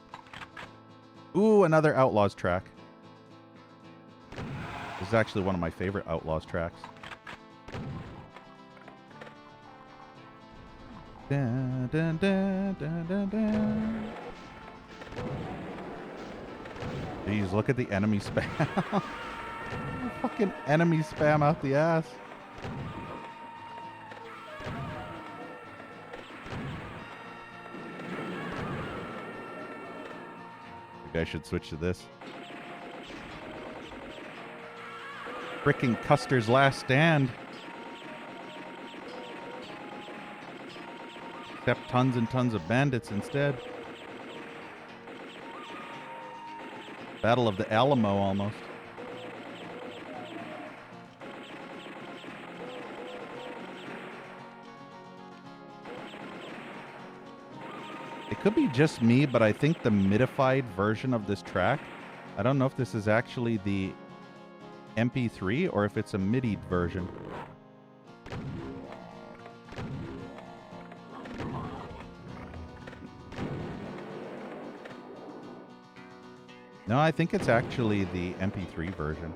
Ooh, another Outlaws track. This is actually one of my favorite Outlaws tracks. Dun, dun, dun, dun, dun, dun. Jeez, look at the enemy spam. Fucking enemy spam out the ass. I should switch to this. Frickin' Custer's Last Stand. Except tons and tons of bandits instead. Battle of the Alamo almost. It could be just me, but I think the midified version of this track, I don't know if this is actually the MP3 or if it's a MIDI version. No, I think it's actually the MP3 version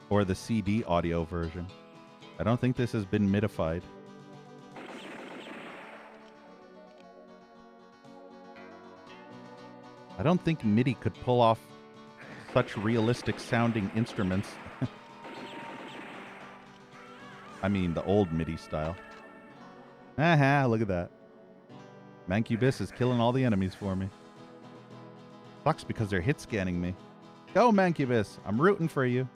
or the CD audio version. I don't think this has been midified. I don't think MIDI could pull off such realistic sounding instruments. I mean, the old MIDI style. Aha, look at that. Mancubus is killing all the enemies for me. Sucks because they're hit scanning me. Go, Mancubus. I'm rooting for you.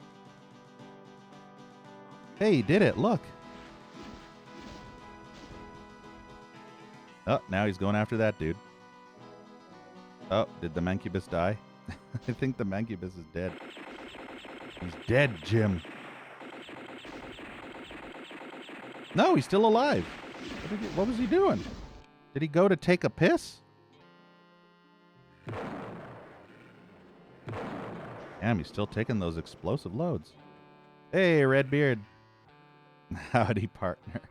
Hey, he did it. Look. Oh, now he's going after that dude. Oh, did the Mancubus die? I think the Mancubus is dead. He's dead, Jim. No, he's still alive. What was he doing? Did he go to take a piss? Damn, he's still taking those explosive loads. Hey, Redbeard. Howdy, partner.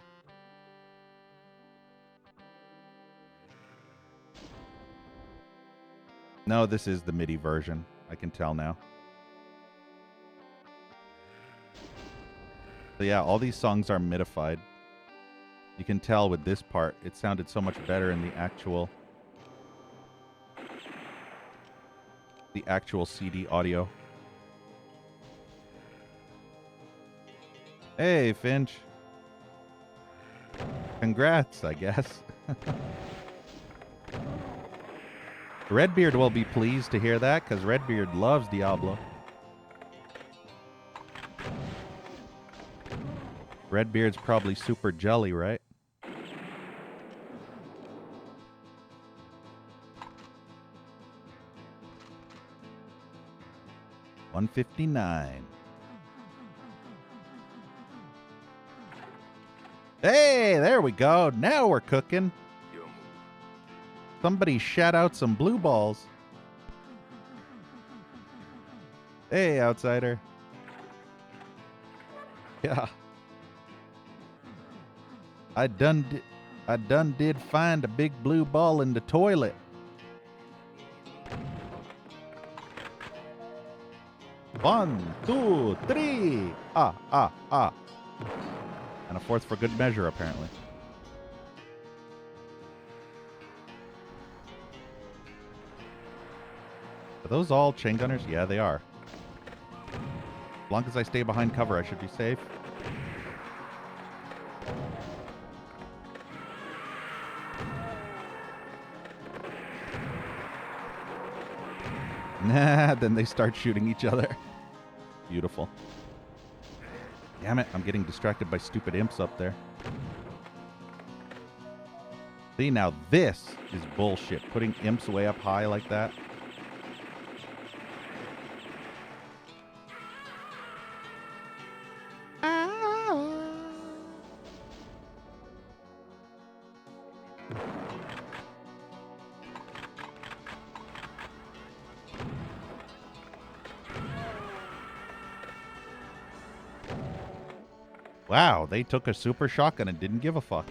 No, this is the MIDI version. I can tell now. So yeah, all these songs are midified. You can tell with this part, it sounded so much better in the actual CD audio. Hey, Finch. Congrats, I guess. Redbeard will be pleased to hear that, because Redbeard loves Diablo. Redbeard's probably super jelly, right? $159. Hey, there we go. Now we're cooking. Somebody shout out some blue balls. Hey, outsider. Yeah. I done did find a big blue ball in the toilet. One, two, three. Ah. And a fourth for good measure, apparently. Are those all chain gunners? Yeah, they are. As long as I stay behind cover, I should be safe. Nah, then they start shooting each other. Beautiful. Damn it, I'm getting distracted by stupid imps up there. See, now this is bullshit. Putting imps way up high like that. Wow, they took a super shotgun and didn't give a fuck.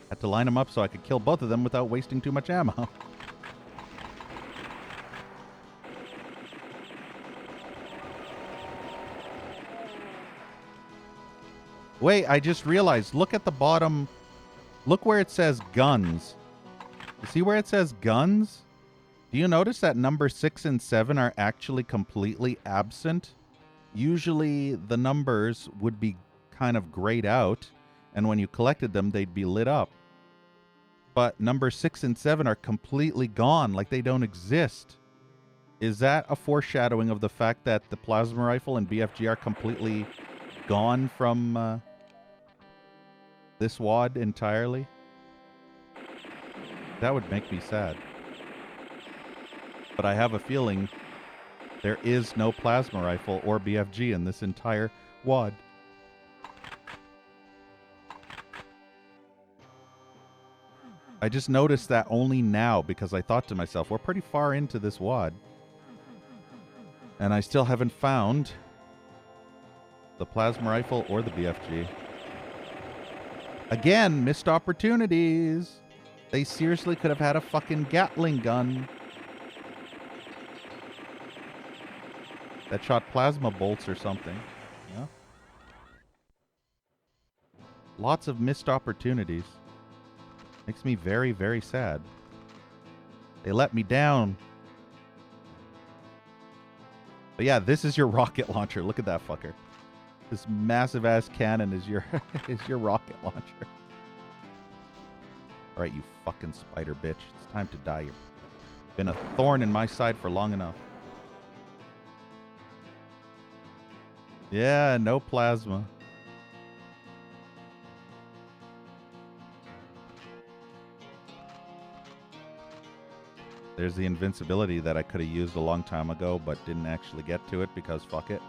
Had to line them up so I could kill both of them without wasting too much ammo. Wait, I just realized. Look at the bottom. Look where it says guns. You see where it says guns? Do you notice that number 6 and 7 are actually completely absent? Usually the numbers would be kind of grayed out, and when you collected them, they'd be lit up. But number 6 and 7 are completely gone, like they don't exist. Is that a foreshadowing of the fact that the plasma rifle and BFG are completely gone from this WAD entirely? That would make me sad. But I have a feeling there is no plasma rifle or BFG in this entire WAD. I just noticed that only now because I thought to myself, we're pretty far into this WAD. And I still haven't found The plasma rifle or the BFG. Again, missed opportunities. They seriously could have had a fucking Gatling gun that shot plasma bolts or something. Yeah. Lots of missed opportunities. Makes me very, very sad. They let me down. But yeah, this is your rocket launcher. Look at that fucker. This massive ass cannon is your is your rocket launcher. All right, you fucking spider bitch. It's time to die. You've been a thorn in my side for long enough. Yeah, no plasma. There's the invincibility that I could have used a long time ago, but didn't actually get to it because fuck it.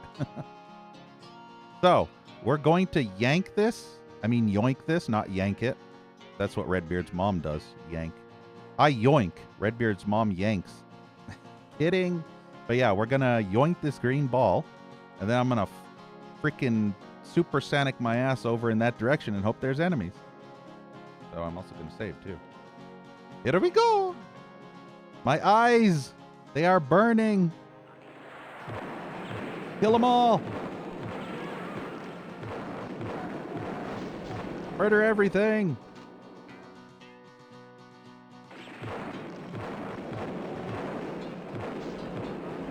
So, we're going to yank this. I mean, yoink this, not yank it. That's what Redbeard's mom does. Yank. I yoink. Redbeard's mom yanks. Kidding. But yeah, we're going to yoink this green ball. And then I'm going to freaking supersonic my ass over in that direction and hope there's enemies. So I'm also going to save too. Here we go. My eyes. They are burning. Kill them all. Murder everything.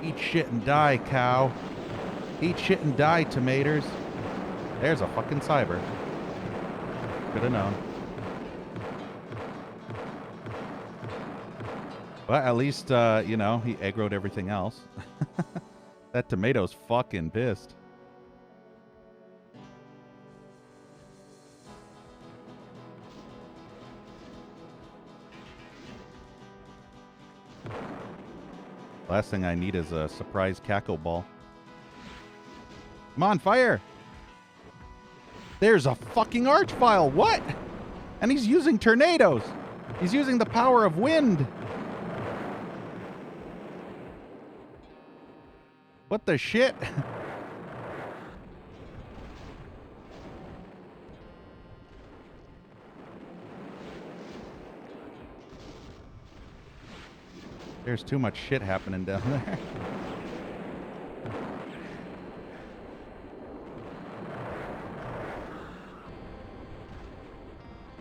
Eat shit and die, cow. Eat shit and die, tomatoes. There's a fucking cyber. Could have known. But at least, you know, he aggroed everything else. That tomato's fucking pissed. Last thing I need is a surprise cackle ball. Come on, fire! There's a fucking archvile. What? And he's using tornadoes. He's using the power of wind. What the shit? There's too much shit happening down there.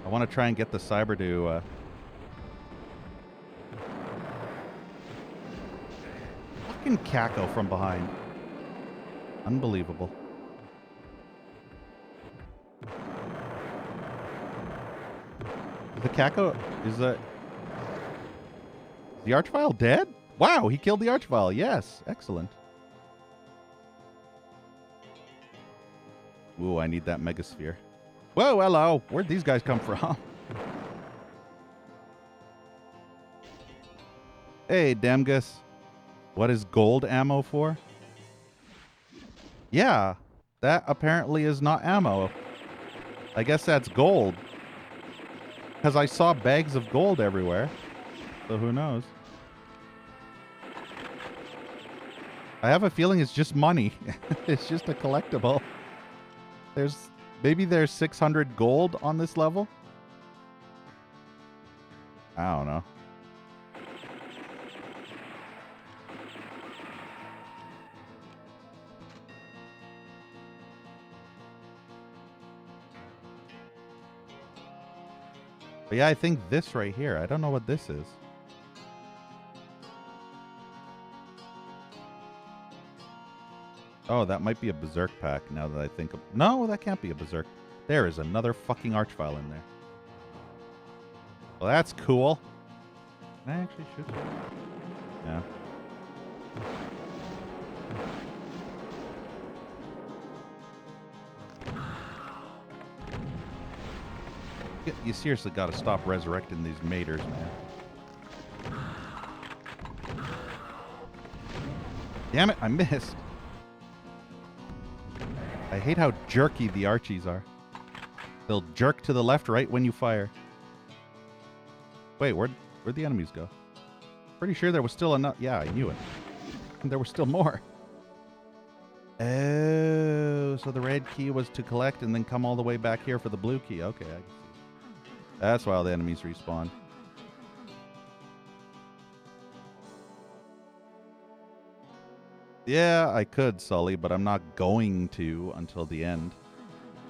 I want to try and get the cyber to fucking cackle from behind. Unbelievable. The cackle is the archvile dead? Wow, he killed the archvile. Yes, excellent. Ooh, I need that megasphere. Whoa, hello. Where'd these guys come from? Hey, Demgus. What is gold ammo for? Yeah, that apparently is not ammo. I guess that's gold. Because I saw bags of gold everywhere. So who knows? I have a feeling it's just money. It's just a collectible. Maybe there's 600 gold on this level. I don't know. But yeah, I think this right here. I don't know what this is. Oh, that might be a Berserk pack now that I think of... No, that can't be a Berserk. There is another fucking archvile in there. Well, that's cool. Can I actually shoot you? Yeah. You seriously gotta stop resurrecting these maters, man. Damn it, I missed. I hate how jerky the Archies are. They'll jerk to the left right when you fire. Wait, where'd the enemies go? Pretty sure there was still enough. Yeah, I knew it. And there were still more. Oh, so the red key was to collect and then come all the way back here for the blue key. Okay, I can see. That's why all the enemies respawn. Yeah, I could, Sully, but I'm not going to until the end.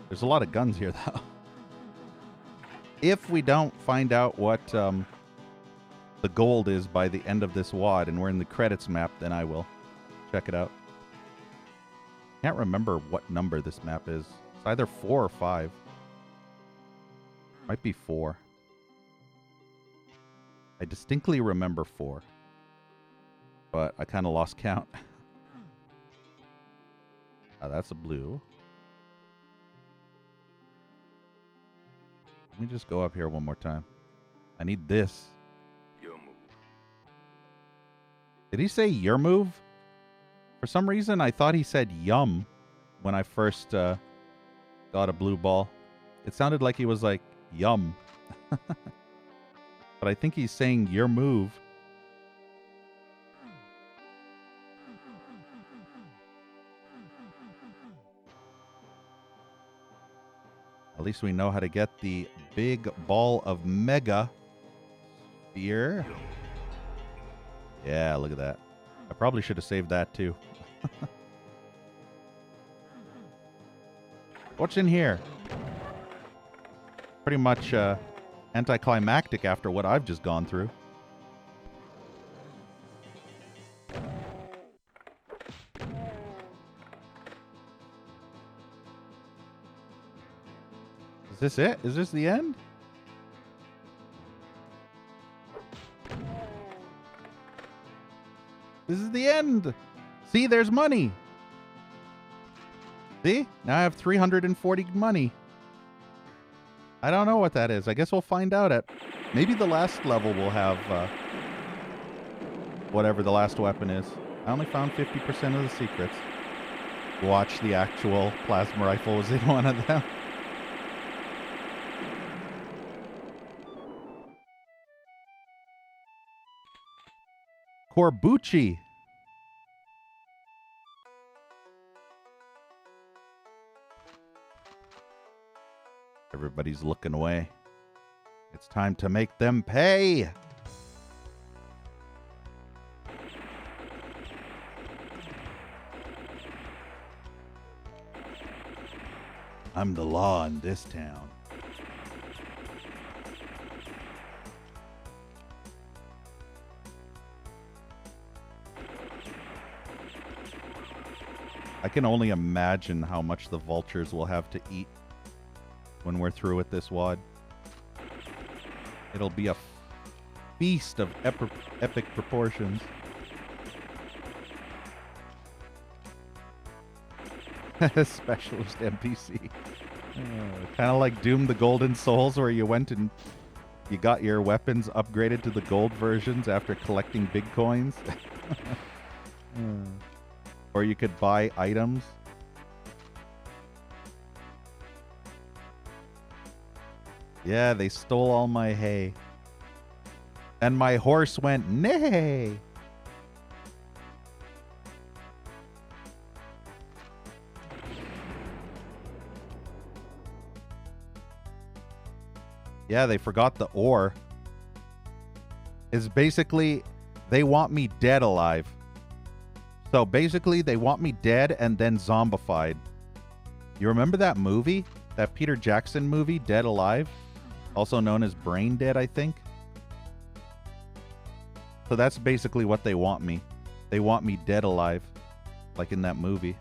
There's a lot of guns here, though. If we don't find out what the gold is by the end of this WOD and we're in the credits map, then I will check it out. Can't remember what number this map is. It's either 4 or 5. Might be 4. I distinctly remember 4. But I kind of lost count. That's a blue. Let me just go up here one more time. I need this. Your move. Did he say your move? For some reason, I thought he said yum when I first got a blue ball. It sounded like he was like, yum. But I think he's saying your move. At least we know how to get the big ball of mega sphere. Yeah, look at that. I probably should have saved that too. What's in here? Pretty much anticlimactic after what I've just gone through. Is this it? Is this the end? This is the end. See, there's money. See? Now I have 340 money. I don't know what that is. I guess we'll find out at... Maybe the last level will have... whatever the last weapon is. I only found 50% of the secrets. Watch, the actual plasma rifle was in one of them. Corbucci. Everybody's looking away. It's time to make them pay. I'm the law in this town. I can only imagine how much the vultures will have to eat when we're through with this WOD. It'll be a feast of epic proportions. Specialist NPC. Kind of like Doom the Golden Souls, where you went and you got your weapons upgraded to the gold versions after collecting big coins. Or you could buy items. Yeah, they stole all my hay. And my horse went neigh. Yeah, they forgot the ore. Is basically, they want me dead alive. So basically, they want me dead and then zombified. You remember that movie? That Peter Jackson movie, Dead Alive? Also known as Brain Dead, I think. So that's basically what they want me. They want me dead alive. Like in that movie.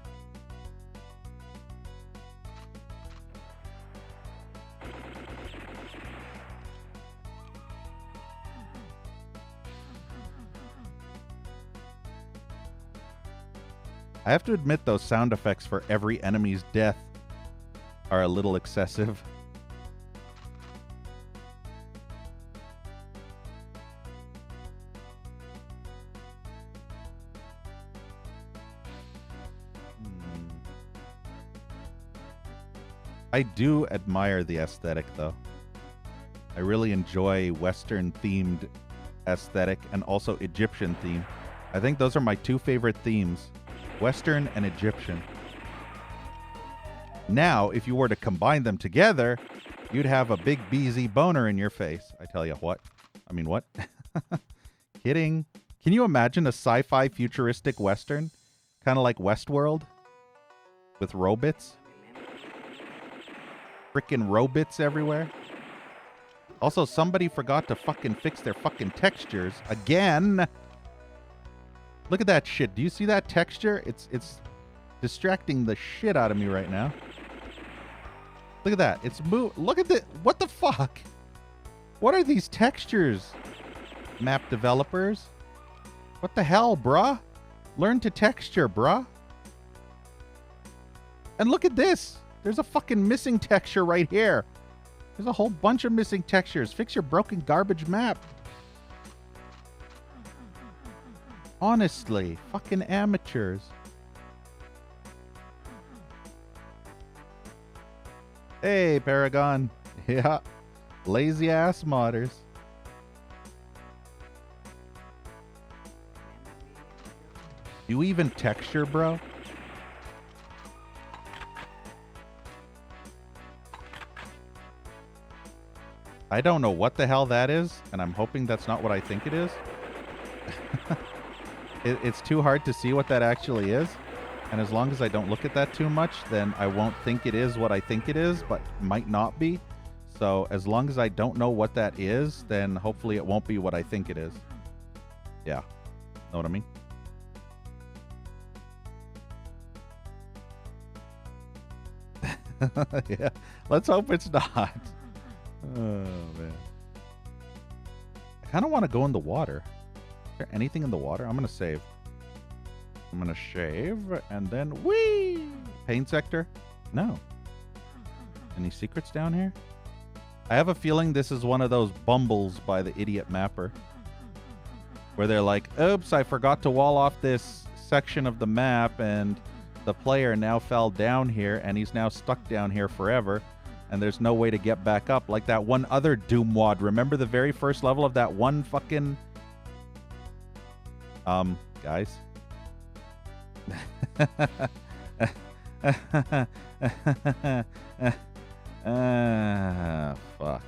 I have to admit those sound effects for every enemy's death are a little excessive. I do admire the aesthetic, though. I really enjoy Western-themed aesthetic and also Egyptian theme. I think those are my two favorite themes. Western and Egyptian. Now, if you were to combine them together, you'd have a big BZ boner in your face. I tell you what. I mean, what? Kidding. Can you imagine a sci-fi futuristic Western? Kind of like Westworld? With robots? Frickin' robots everywhere? Also, somebody forgot to fucking fix their fucking textures. Again! Look at that shit. Do you see that texture? It's distracting the shit out of me right now. Look at that. It's look at the... What the fuck? What are these textures? Map developers? What the hell, bruh? Learn to texture, bruh. And look at this. There's a fucking missing texture right here. There's a whole bunch of missing textures. Fix your broken garbage map. Honestly, fucking amateurs. Hey, Paragon. Yeah. Lazy ass modders. You even texture, bro? I don't know what the hell that is, and I'm hoping that's not what I think it is. It's too hard to see what that actually is. And as long as I don't look at that too much, then I won't think it is what I think it is, but might not be. So as long as I don't know what that is, then hopefully it won't be what I think it is. Yeah. Know what I mean? Yeah. Let's hope it's not. Oh, man. I kind of want to go in the water. Is there anything in the water? I'm going to save. I'm going to shave and then whee! Pain sector? No. Any secrets down here? I have a feeling this is one of those bumbles by the idiot mapper. Where they're like, oops, I forgot to wall off this section of the map and the player now fell down here and he's now stuck down here forever. And there's no way to get back up. Like that one other Doom wad. Remember the very first level of that one fucking... guys? Fuck.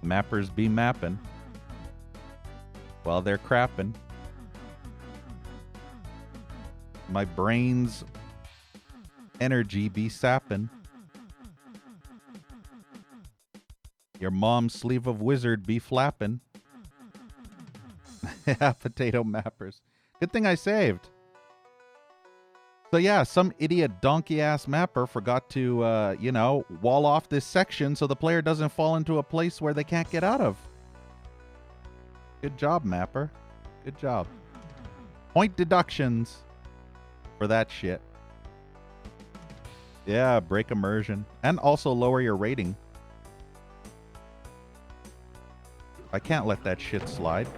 Mappers be mapping. While they're crapping. My brain's energy be sapping. Your mom's sleeve of wizard be flapping. Yeah, potato mappers. Good thing I saved. So yeah, some idiot donkey-ass mapper forgot to, you know, wall off this section so the player doesn't fall into a place where they can't get out of. Good job, mapper. Good job. Point deductions for that shit. Yeah, break immersion. And also lower your rating. I can't let that shit slide.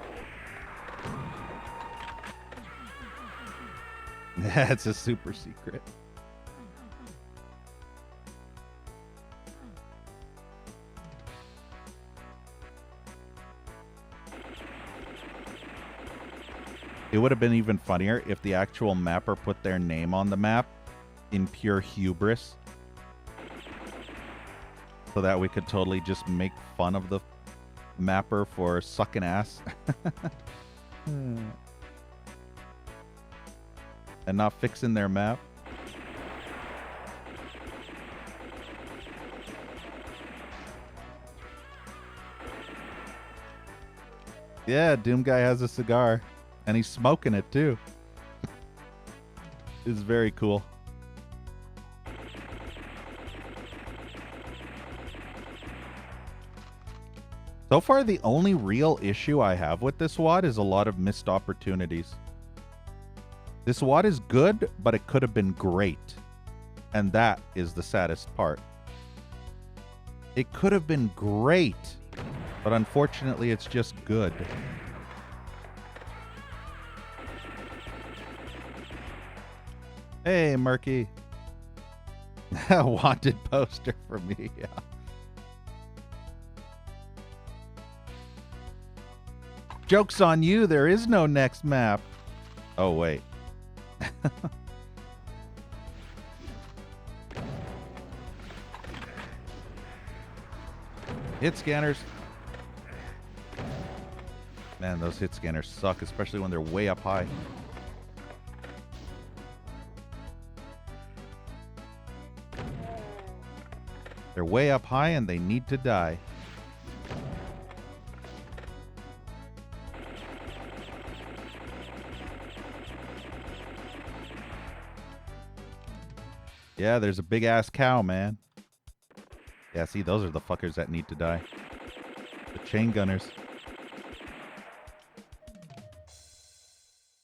It's a super secret. It would have been even funnier if the actual mapper put their name on the map in pure hubris. So that we could totally just make fun of the mapper for sucking ass. And not fixing their map. Yeah, Doom Guy has a cigar. And he's smoking it too. It's very cool. So far, the only real issue I have with this WAD is a lot of missed opportunities. This WAD is good, but it could have been great. And that is the saddest part. It could have been great, but unfortunately, it's just good. Hey, Murky. Wanted poster for me, yeah. Joke's on you, there is no next map. Oh, wait. Hit scanners. Man, those hit scanners suck, especially when they're way up high. They're way up high and they need to die. Yeah, there's a big ass cow, man. Yeah, see, those are the fuckers that need to die. The chain gunners.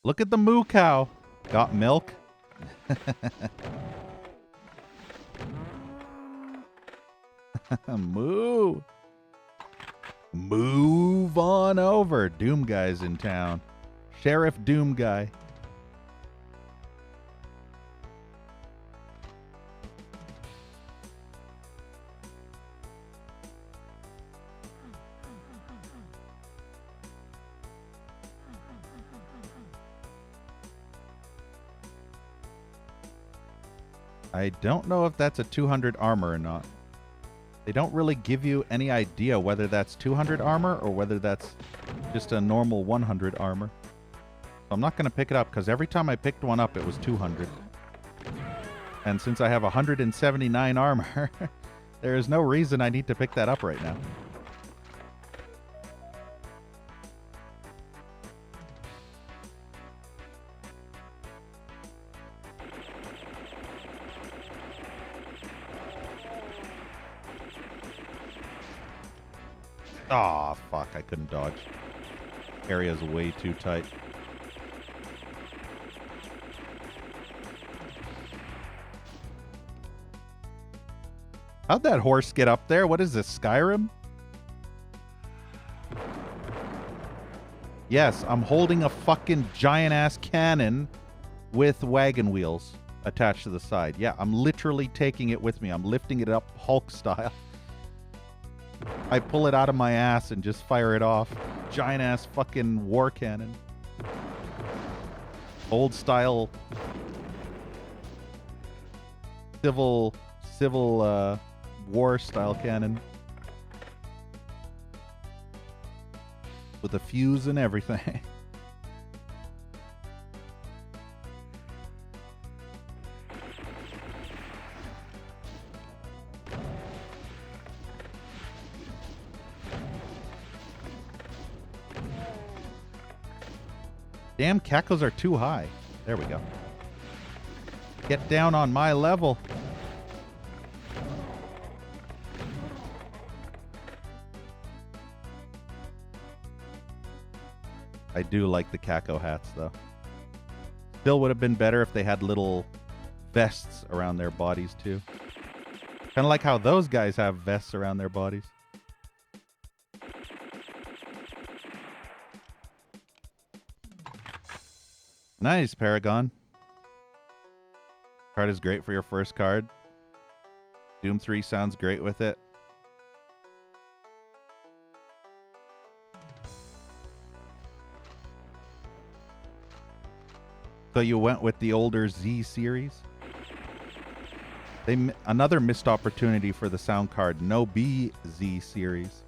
Look at the moo cow. Got milk? Moo. Move on over. Doom Guy's in town. Sheriff Doom Guy. I don't know if that's a 200 armor or not. They don't really give you any idea whether that's 200 armor or whether that's just a normal 100 armor. So I'm not going to pick it up because every time I picked one up, it was 200. And since I have 179 armor, there is no reason I need to pick that up right now. Aw, oh, fuck, I couldn't dodge. Area's way too tight. How'd that horse get up there? What is this, Skyrim? Yes, I'm holding a fucking giant-ass cannon with wagon wheels attached to the side. Yeah, I'm literally taking it with me. I'm lifting it up Hulk style. I pull it out of my ass and just fire it off. Giant ass fucking war cannon. Old style civil war style cannon. With a fuse and everything. Damn, cacos are too high. There we go. Get down on my level. I do like the caco hats, though. Still would have been better if they had little vests around their bodies, too. Kind of like how those guys have vests around their bodies. Nice, Paragon. Card is great for your first card. Doom 3 sounds great with it. So you went with the older Z series? Another missed opportunity for the sound card. No BZ series.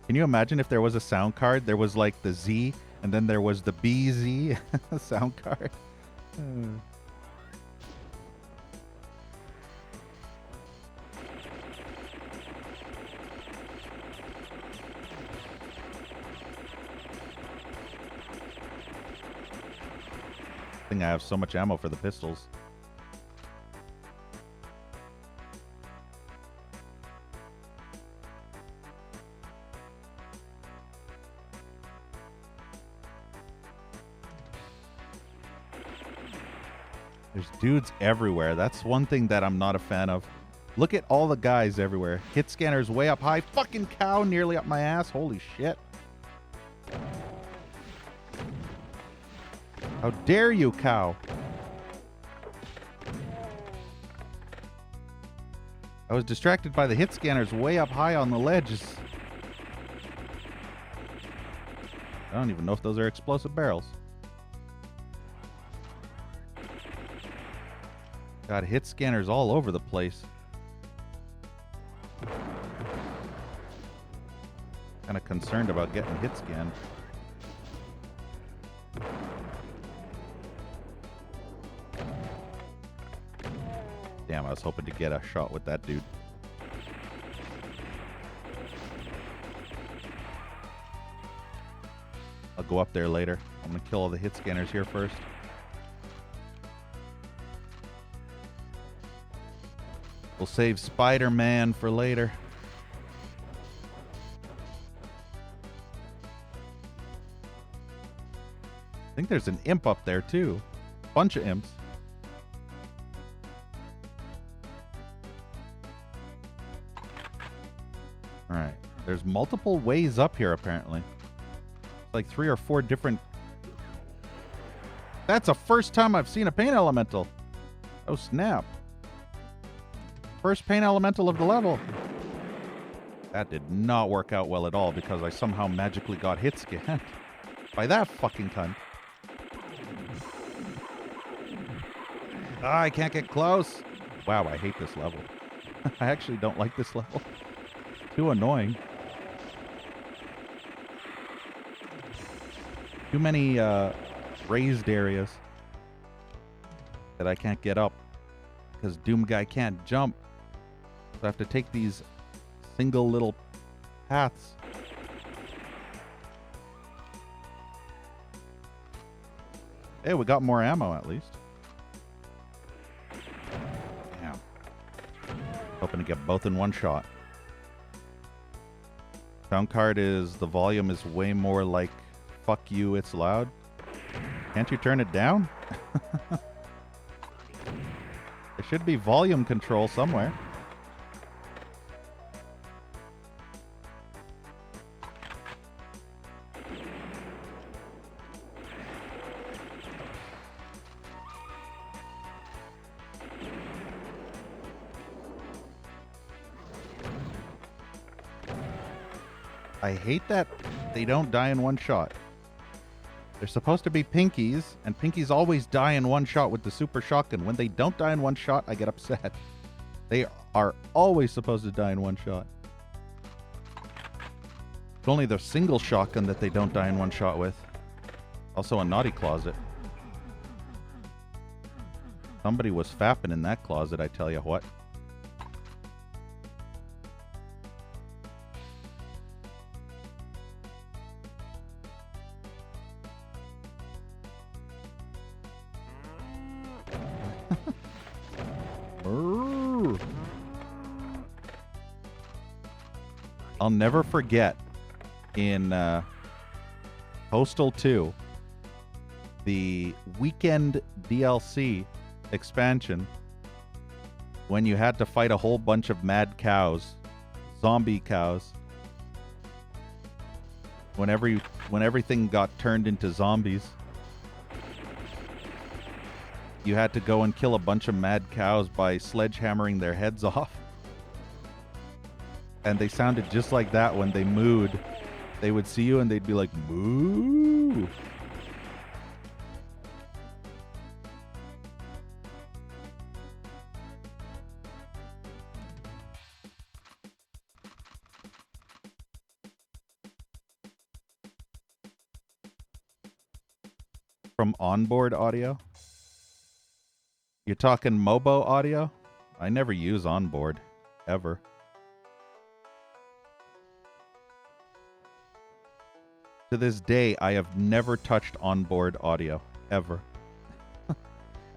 Can you imagine if there was a sound card? There was like the Z, and then there was the BZ sound card. I think I have so much ammo for the pistols. There's dudes everywhere. That's one thing that I'm not a fan of. Look at all the guys everywhere. Hit scanners way up high. Fucking cow nearly up my ass. Holy shit. How dare you, cow? I was distracted by the hit scanners way up high on the ledges. I don't even know if those are explosive barrels. Got hit scanners all over the place. Kind of concerned about getting hit scanned. Damn, I was hoping to get a shot with that dude. I'll go up there later. I'm gonna kill all the hit scanners here first. We'll save Spider-Man for later. I think there's an imp up there too. Bunch of imps. Alright. There's multiple ways up here apparently. Like 3 or 4 different... That's the first time I've seen a pain elemental. Oh snap. First pain elemental of the level. That did not work out well at all because I somehow magically got hit scanned by that fucking cunt. Ah, I can't get close. Wow, I hate this level. I actually don't like this level. Too annoying. Too many raised areas that I can't get up because Doom Guy can't jump. So I have to take these single little paths. Hey, we got more ammo at least. Damn. Hoping to get both in one shot. Sound card is, the volume is way more like, fuck you, it's loud. Can't you turn it down? There should be volume control somewhere. I hate that they don't die in one shot. They're supposed to be pinkies, and pinkies always die in one shot with the super shotgun. When they don't die in one shot, I get upset. They are always supposed to die in one shot. It's only the single shotgun that they don't die in one shot with. Also a naughty closet. Somebody was fapping in that closet, I tell you what. I'll never forget in Postal 2, the weekend DLC expansion, when you had to fight a whole bunch of mad cows, zombie cows, when everything got turned into zombies, you had to go and kill a bunch of mad cows by sledgehammering their heads off. And they sounded just like that when they mooed. They would see you and they'd be like, moo. From onboard audio? You're talking Mobo audio? I never use onboard, ever. To this day, I have never touched onboard audio, ever.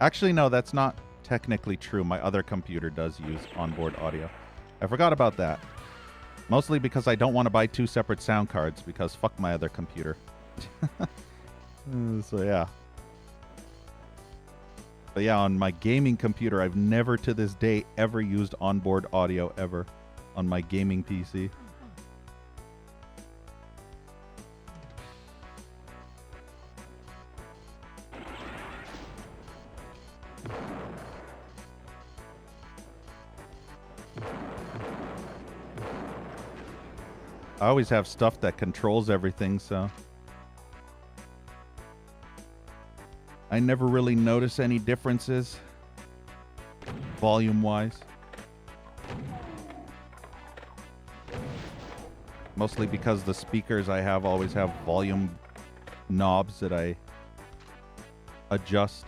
Actually, no, that's not technically true. My other computer does use onboard audio. I forgot about that. Mostly because I don't want to buy 2 separate sound cards, because fuck my other computer. So yeah. But yeah, on my gaming computer, I've never to this day ever used onboard audio ever on my gaming PC. I always have stuff that controls everything, so I never really notice any differences. volume-wise. Mostly because the speakers I have always have volume knobs that I adjust.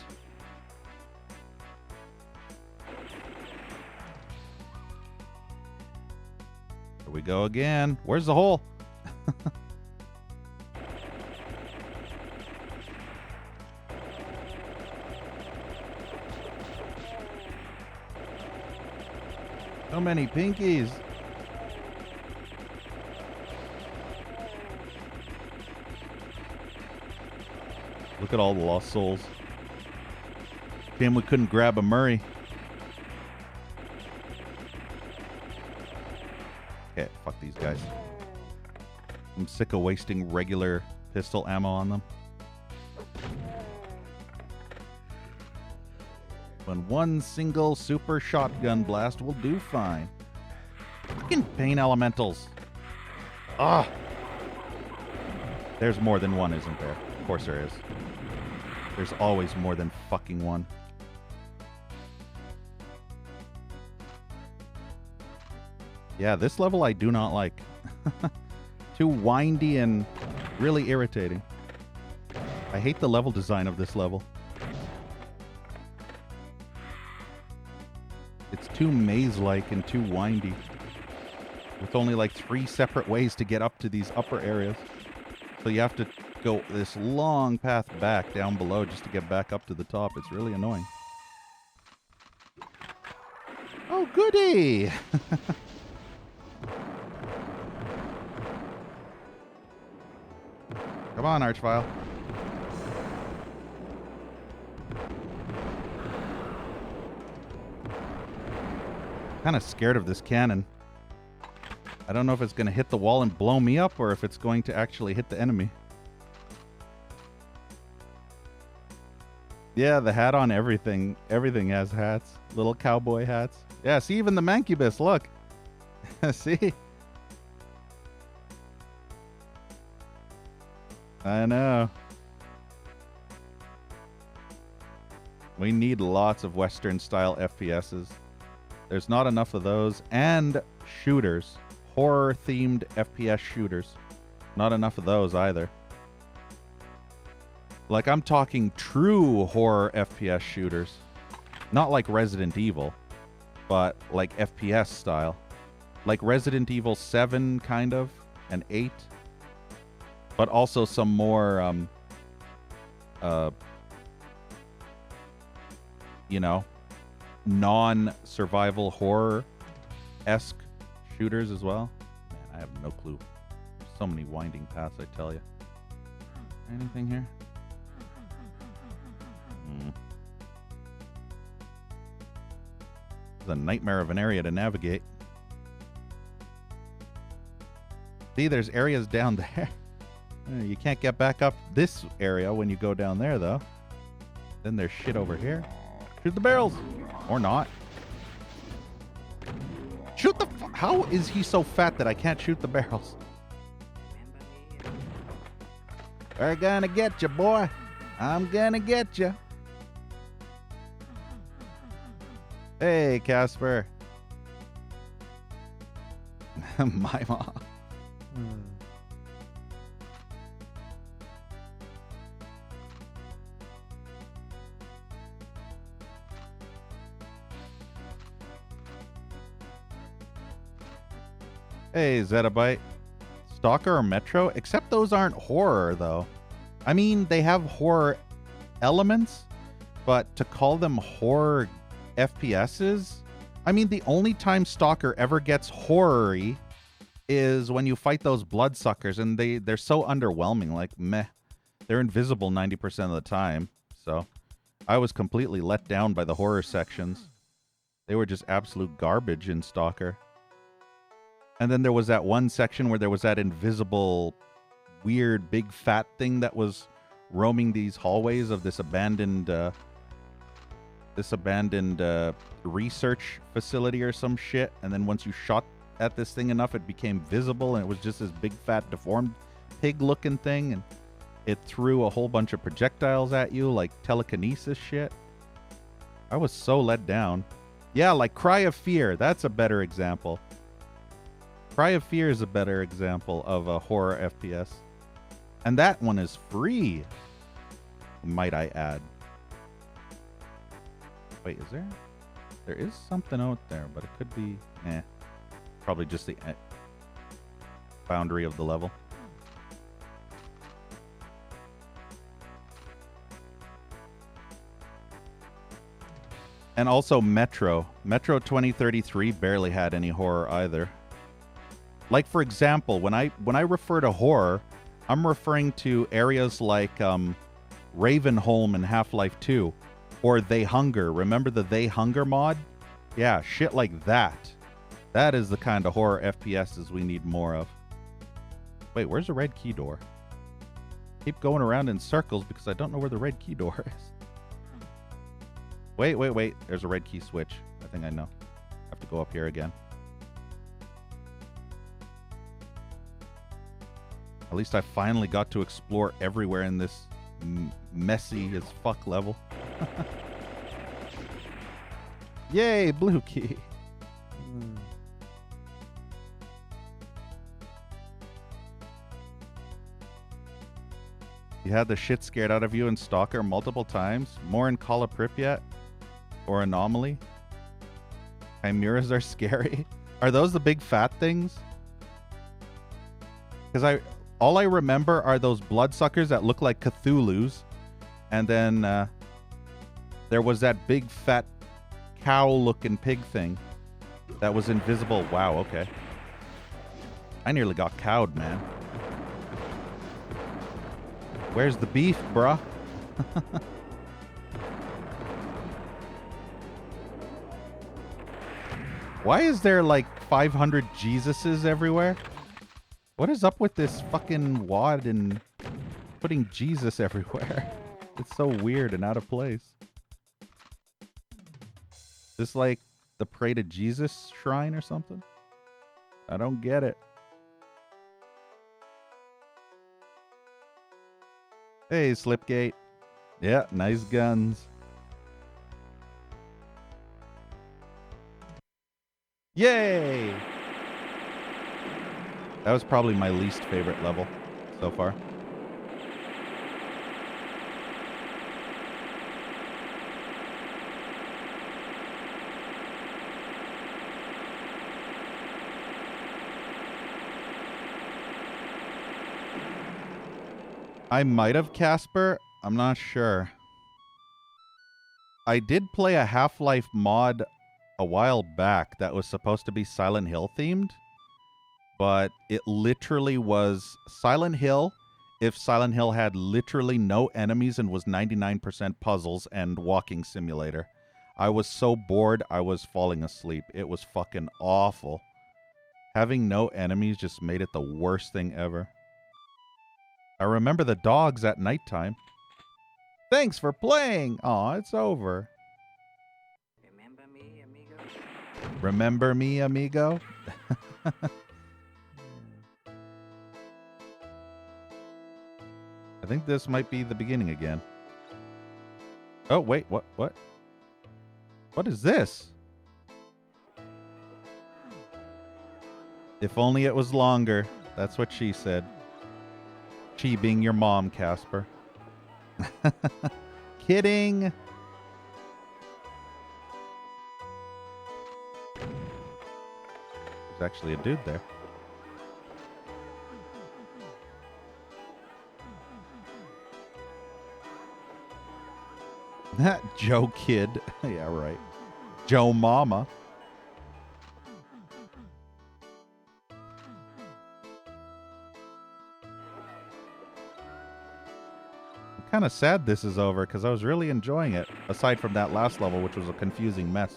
Here we go again. Where's the hole? So many pinkies. Look at all the lost souls. Damn, we couldn't grab a Murray. Okay, fuck these guys. I'm sick of wasting regular pistol ammo on them. When one single super shotgun blast will do fine. Fucking pain elementals. Ah! There's more than one, isn't there? Of course there is. There's always more than fucking one. Yeah, this level I do not like. Too windy and really irritating. I hate the level design of this level. It's too maze-like and too windy. With only like 3 separate ways to get up to these upper areas. So you have to go this long path back down below just to get back up to the top. It's really annoying. Oh, goody! Come on, Archvile. Kind of scared of this cannon. I don't know if it's going to hit the wall and blow me up or if it's going to actually hit the enemy. Yeah, the hat on everything. Everything has hats. Little cowboy hats. Yeah, see, even the Mancubus, look. See? I know. We need lots of Western-style FPSs. There's not enough of those. And shooters. Horror-themed FPS shooters. Not enough of those either. Like, I'm talking true horror FPS shooters. Not like Resident Evil, but like FPS style. Like Resident Evil 7, kind of, and 8. But also some more, you know, non-survival horror-esque shooters as well. Man, I have no clue. So many winding paths, I tell you. Anything here? It's a nightmare of an area to navigate. See, there's areas down there. You can't get back up this area when you go down there, though. Then there's shit over here. Shoot the barrels! Or not. Shoot the... How is he so fat that I can't shoot the barrels? We're gonna get you, boy. I'm gonna get you. Hey, Casper. My mom. Hey, Zettabyte. Stalker or Metro? Except those aren't horror, though. I mean, they have horror elements, but to call them horror FPSs? I mean, the only time Stalker ever gets horror-y is when you fight those bloodsuckers, and they're so underwhelming. Like, meh. They're invisible 90% of the time, so I was completely let down by the horror sections. They were just absolute garbage in Stalker. And then there was that one section where there was that invisible, weird, big fat thing that was roaming these hallways of this abandoned research facility or some shit. And then once you shot at this thing enough, it became visible, and it was just this big, fat, deformed pig-looking thing. And it threw a whole bunch of projectiles at you, like telekinesis shit. I was so let down. Yeah, like Cry of Fear. That's a better example. Cry of Fear is a better example of a horror FPS. And that one is free, might I add. Wait, is there? There is something out there, but it could be... Probably just the boundary of the level. And also Metro. Metro 2033 barely had any horror either. Like, for example, when I refer to horror, I'm referring to areas like Ravenholm in Half-Life 2, or They Hunger. Remember the They Hunger mod? Yeah, shit like that. That is the kind of horror FPSs we need more of. Wait, where's the red key door? Keep going around in circles because I don't know where the red key door is. Wait. There's a red key switch. I think I know. I have to go up here again. At least I finally got to explore everywhere in this messy as fuck level. Yay, blue key. You had the shit scared out of you in Stalker multiple times? More in Call of Pripyat? Or Anomaly? Chimeras are scary? Are those the big fat things? Because all I remember are those bloodsuckers that look like Cthulhu's. And then there was that big fat cow-looking pig thing that was invisible. Wow, okay. I nearly got cowed, man. Where's the beef, bruh? Why is there like 500 Jesuses everywhere? What is up with this fucking wad and putting Jesus everywhere? It's so weird and out of place. Is this like the Pray to Jesus shrine or something? I don't get it. Hey, Slipgate. Yeah, nice guns. Yay! That was probably my least favorite level so far. I might have Casper. I'm not sure. I did play a Half-Life mod a while back that was supposed to be Silent Hill themed, but it literally was Silent Hill if Silent Hill had literally no enemies and was 99% puzzles and walking simulator. I was so bored I was falling asleep. It was fucking awful. Having no enemies just made it the worst thing ever. I remember the dogs at nighttime. Thanks for playing! Aw, it's over. Remember me, amigo? Remember me, amigo? I think this might be the beginning again. Oh, wait, what? What is this? If only it was longer. That's what she said. She being your mom, Casper. Kidding. There's actually a dude there. That Joe Kid. Yeah, right. Joe Mama. Kind of sad this is over because I was really enjoying it, aside from that last level, which was a confusing mess.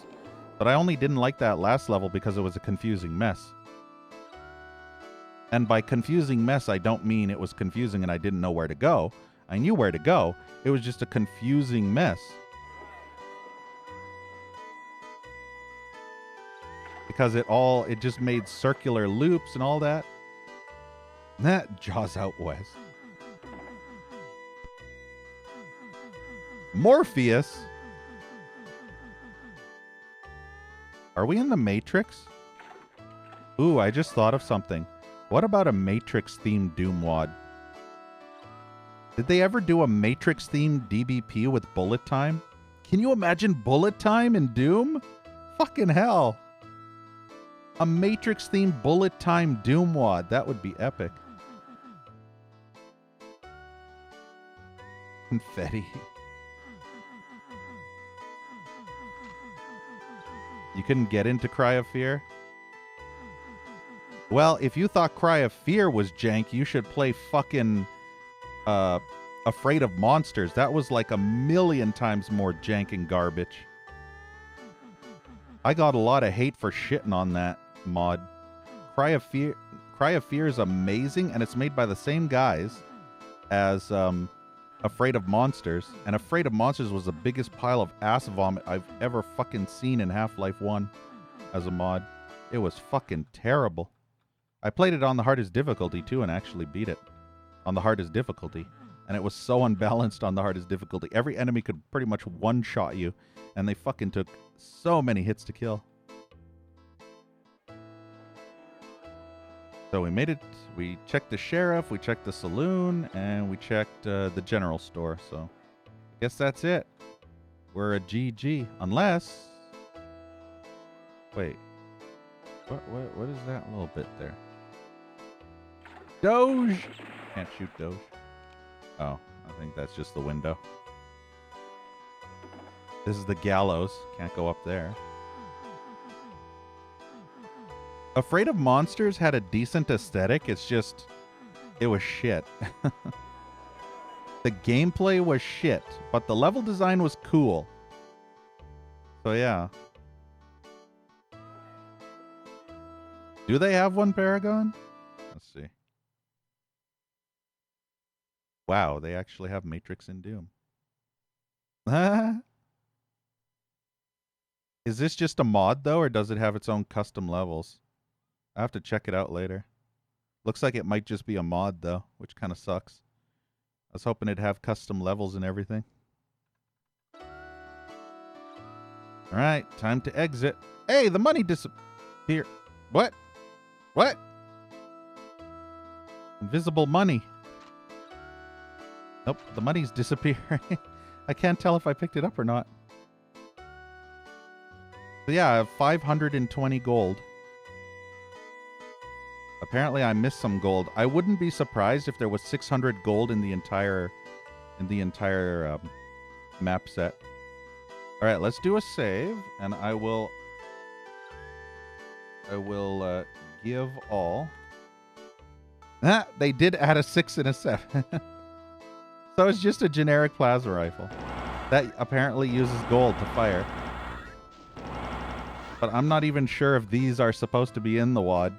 But I only didn't like that last level because it was a confusing mess. And by confusing mess, I don't mean it was confusing and I didn't know where to go. I knew where to go. It was just a confusing mess. Because it just made circular loops and all that. That Jaws out west. Morpheus? Are we in the Matrix? Ooh, I just thought of something. What about a Matrix-themed Doom WOD? Did they ever do a Matrix-themed DBP with bullet time? Can you imagine bullet time in Doom? Fucking hell. A Matrix-themed bullet time Doom WOD. That would be epic. Confetti. You couldn't get into Cry of Fear? Well, if you thought Cry of Fear was jank, you should play fucking Afraid of Monsters. That was like 1,000,000 times more jank and garbage. I got a lot of hate for shitting on that mod. Cry of Fear is amazing, and it's made by the same guys as Afraid of Monsters. And Afraid of Monsters was the biggest pile of ass vomit I've ever fucking seen in Half-Life 1 as a mod. It was fucking terrible. I played it on the hardest difficulty, too, and actually beat it on the hardest difficulty. And it was so unbalanced on the hardest difficulty. Every enemy could pretty much one-shot you, and they fucking took so many hits to kill. So we made it. We checked the sheriff, we checked the saloon, and we checked the general store. So I guess that's it. We're a GG. Unless... Wait. What is that little bit there? Doge! Can't shoot Doge. Oh, I think that's just the window. This is the gallows. Can't go up there. Afraid of Monsters had a decent aesthetic. It's just... It was shit. The gameplay was shit, but the level design was cool. So yeah. Do they have one, Paragon? Let's see. Wow, they actually have Matrix in Doom. Is this just a mod, though, or does it have its own custom levels? I have to check it out later. Looks like it might just be a mod, though, which kind of sucks. I was hoping it'd have custom levels and everything. All right, time to exit. Hey, the money disappeared. What? What? Invisible money. Nope, the money's disappearing. I can't tell if I picked it up or not. So yeah, I have 520 gold. Apparently I missed some gold. I wouldn't be surprised if there was 600 gold in the entire map set. All right, let's do a save, and I will give all. They did add a 6 and a 7. So it's just a generic plasma rifle that apparently uses gold to fire. But I'm not even sure if these are supposed to be in the WOD.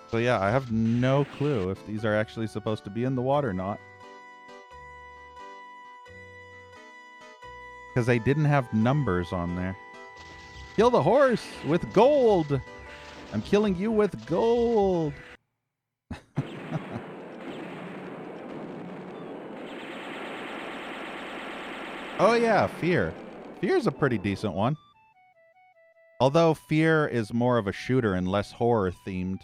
So yeah, I have no clue if these are actually supposed to be in the WOD or not. Because they didn't have numbers on there. Kill the horse with gold! I'm killing you with gold! Oh yeah, Fear. Fear's a pretty decent one. Although Fear is more of a shooter and less horror themed.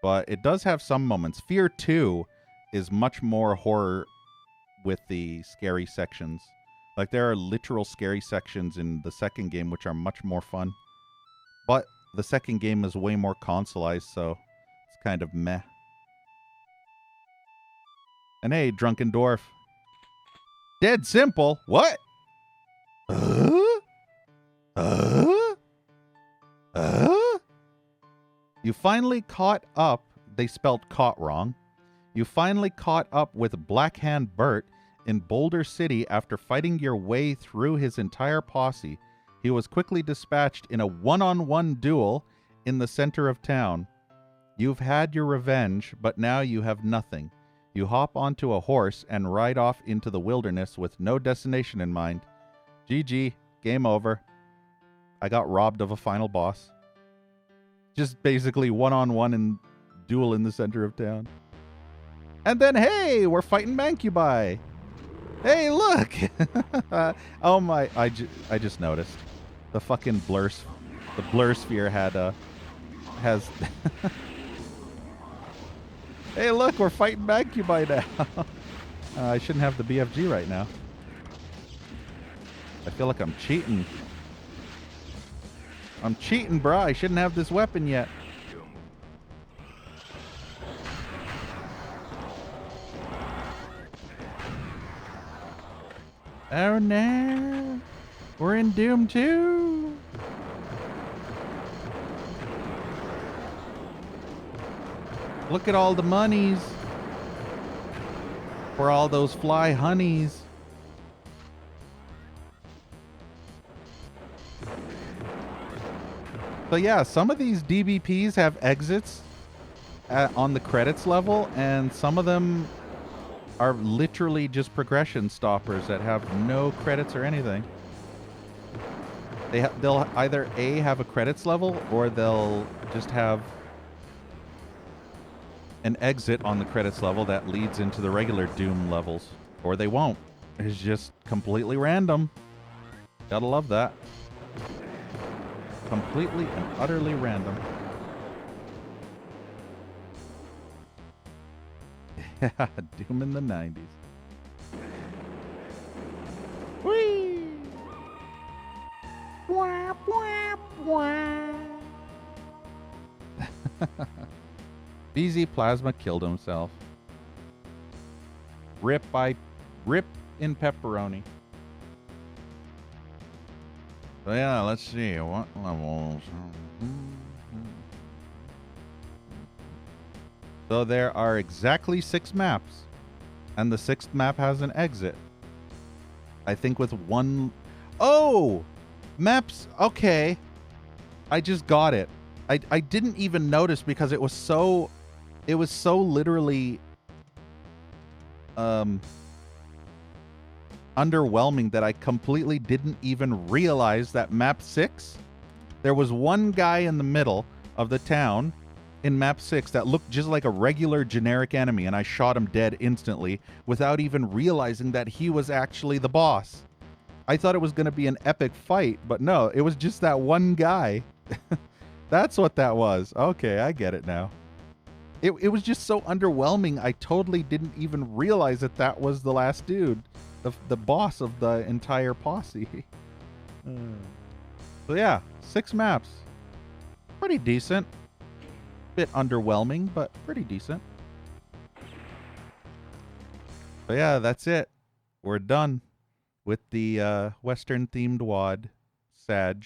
But it does have some moments. Fear 2 is much more horror with the scary sections. Like, there are literal scary sections in the second game which are much more fun. But the second game is way more consoleized, so it's kind of meh. And hey, Drunken Dwarf. Dead simple. What? You finally caught up. They spelled caught wrong. You finally caught up with Blackhand Bert in Boulder City after fighting your way through his entire posse. He was quickly dispatched in a one-on-one duel in the center of town. You've had your revenge, but now you have nothing. You hop onto a horse and ride off into the wilderness with no destination in mind. GG, game over. I got robbed of a final boss. Just basically one-on-one and duel in the center of town. And then, hey, we're fighting Mancubi. Hey, look! Oh my! I just noticed the fucking the blur sphere has. Hey, look! We're fighting Magcubi now. I shouldn't have the BFG right now. I feel like I'm cheating. I'm cheating, bro. I shouldn't have this weapon yet. Oh no! We're in Doom 2! Look at all the monies for all those fly honeys. So yeah, some of these DBPs have exits on the credits level, and some of them are literally just progression stoppers that have no credits or anything. They'll either A, have a credits level, or they'll just have an exit on the credits level that leads into the regular Doom levels. Or they won't. It's just completely random. Gotta love that. Completely and utterly random. Yeah, Doom in the 90s. Whee! Wah, wah, wah. BZ Plasma killed himself. Rip in pepperoni. So yeah, let's see what levels. So there are exactly 6 maps, and the 6th map has an exit. I think with one. Oh, maps. Okay, I just got it. I didn't even notice because it was so literally underwhelming that I completely didn't even realize that map 6, there was one guy in the middle of the town in map 6 that looked just like a regular generic enemy, and I shot him dead instantly without even realizing that he was actually the boss. I thought it was going to be an epic fight, but no, it was just that one guy. That's what that was. Okay, I get it now. It was just so underwhelming. I totally didn't even realize that that was the last dude, the boss of the entire posse. So yeah, 6 maps. Pretty decent. Bit underwhelming, but pretty decent. So yeah, that's it. We're done with the Western themed WOD, Sag.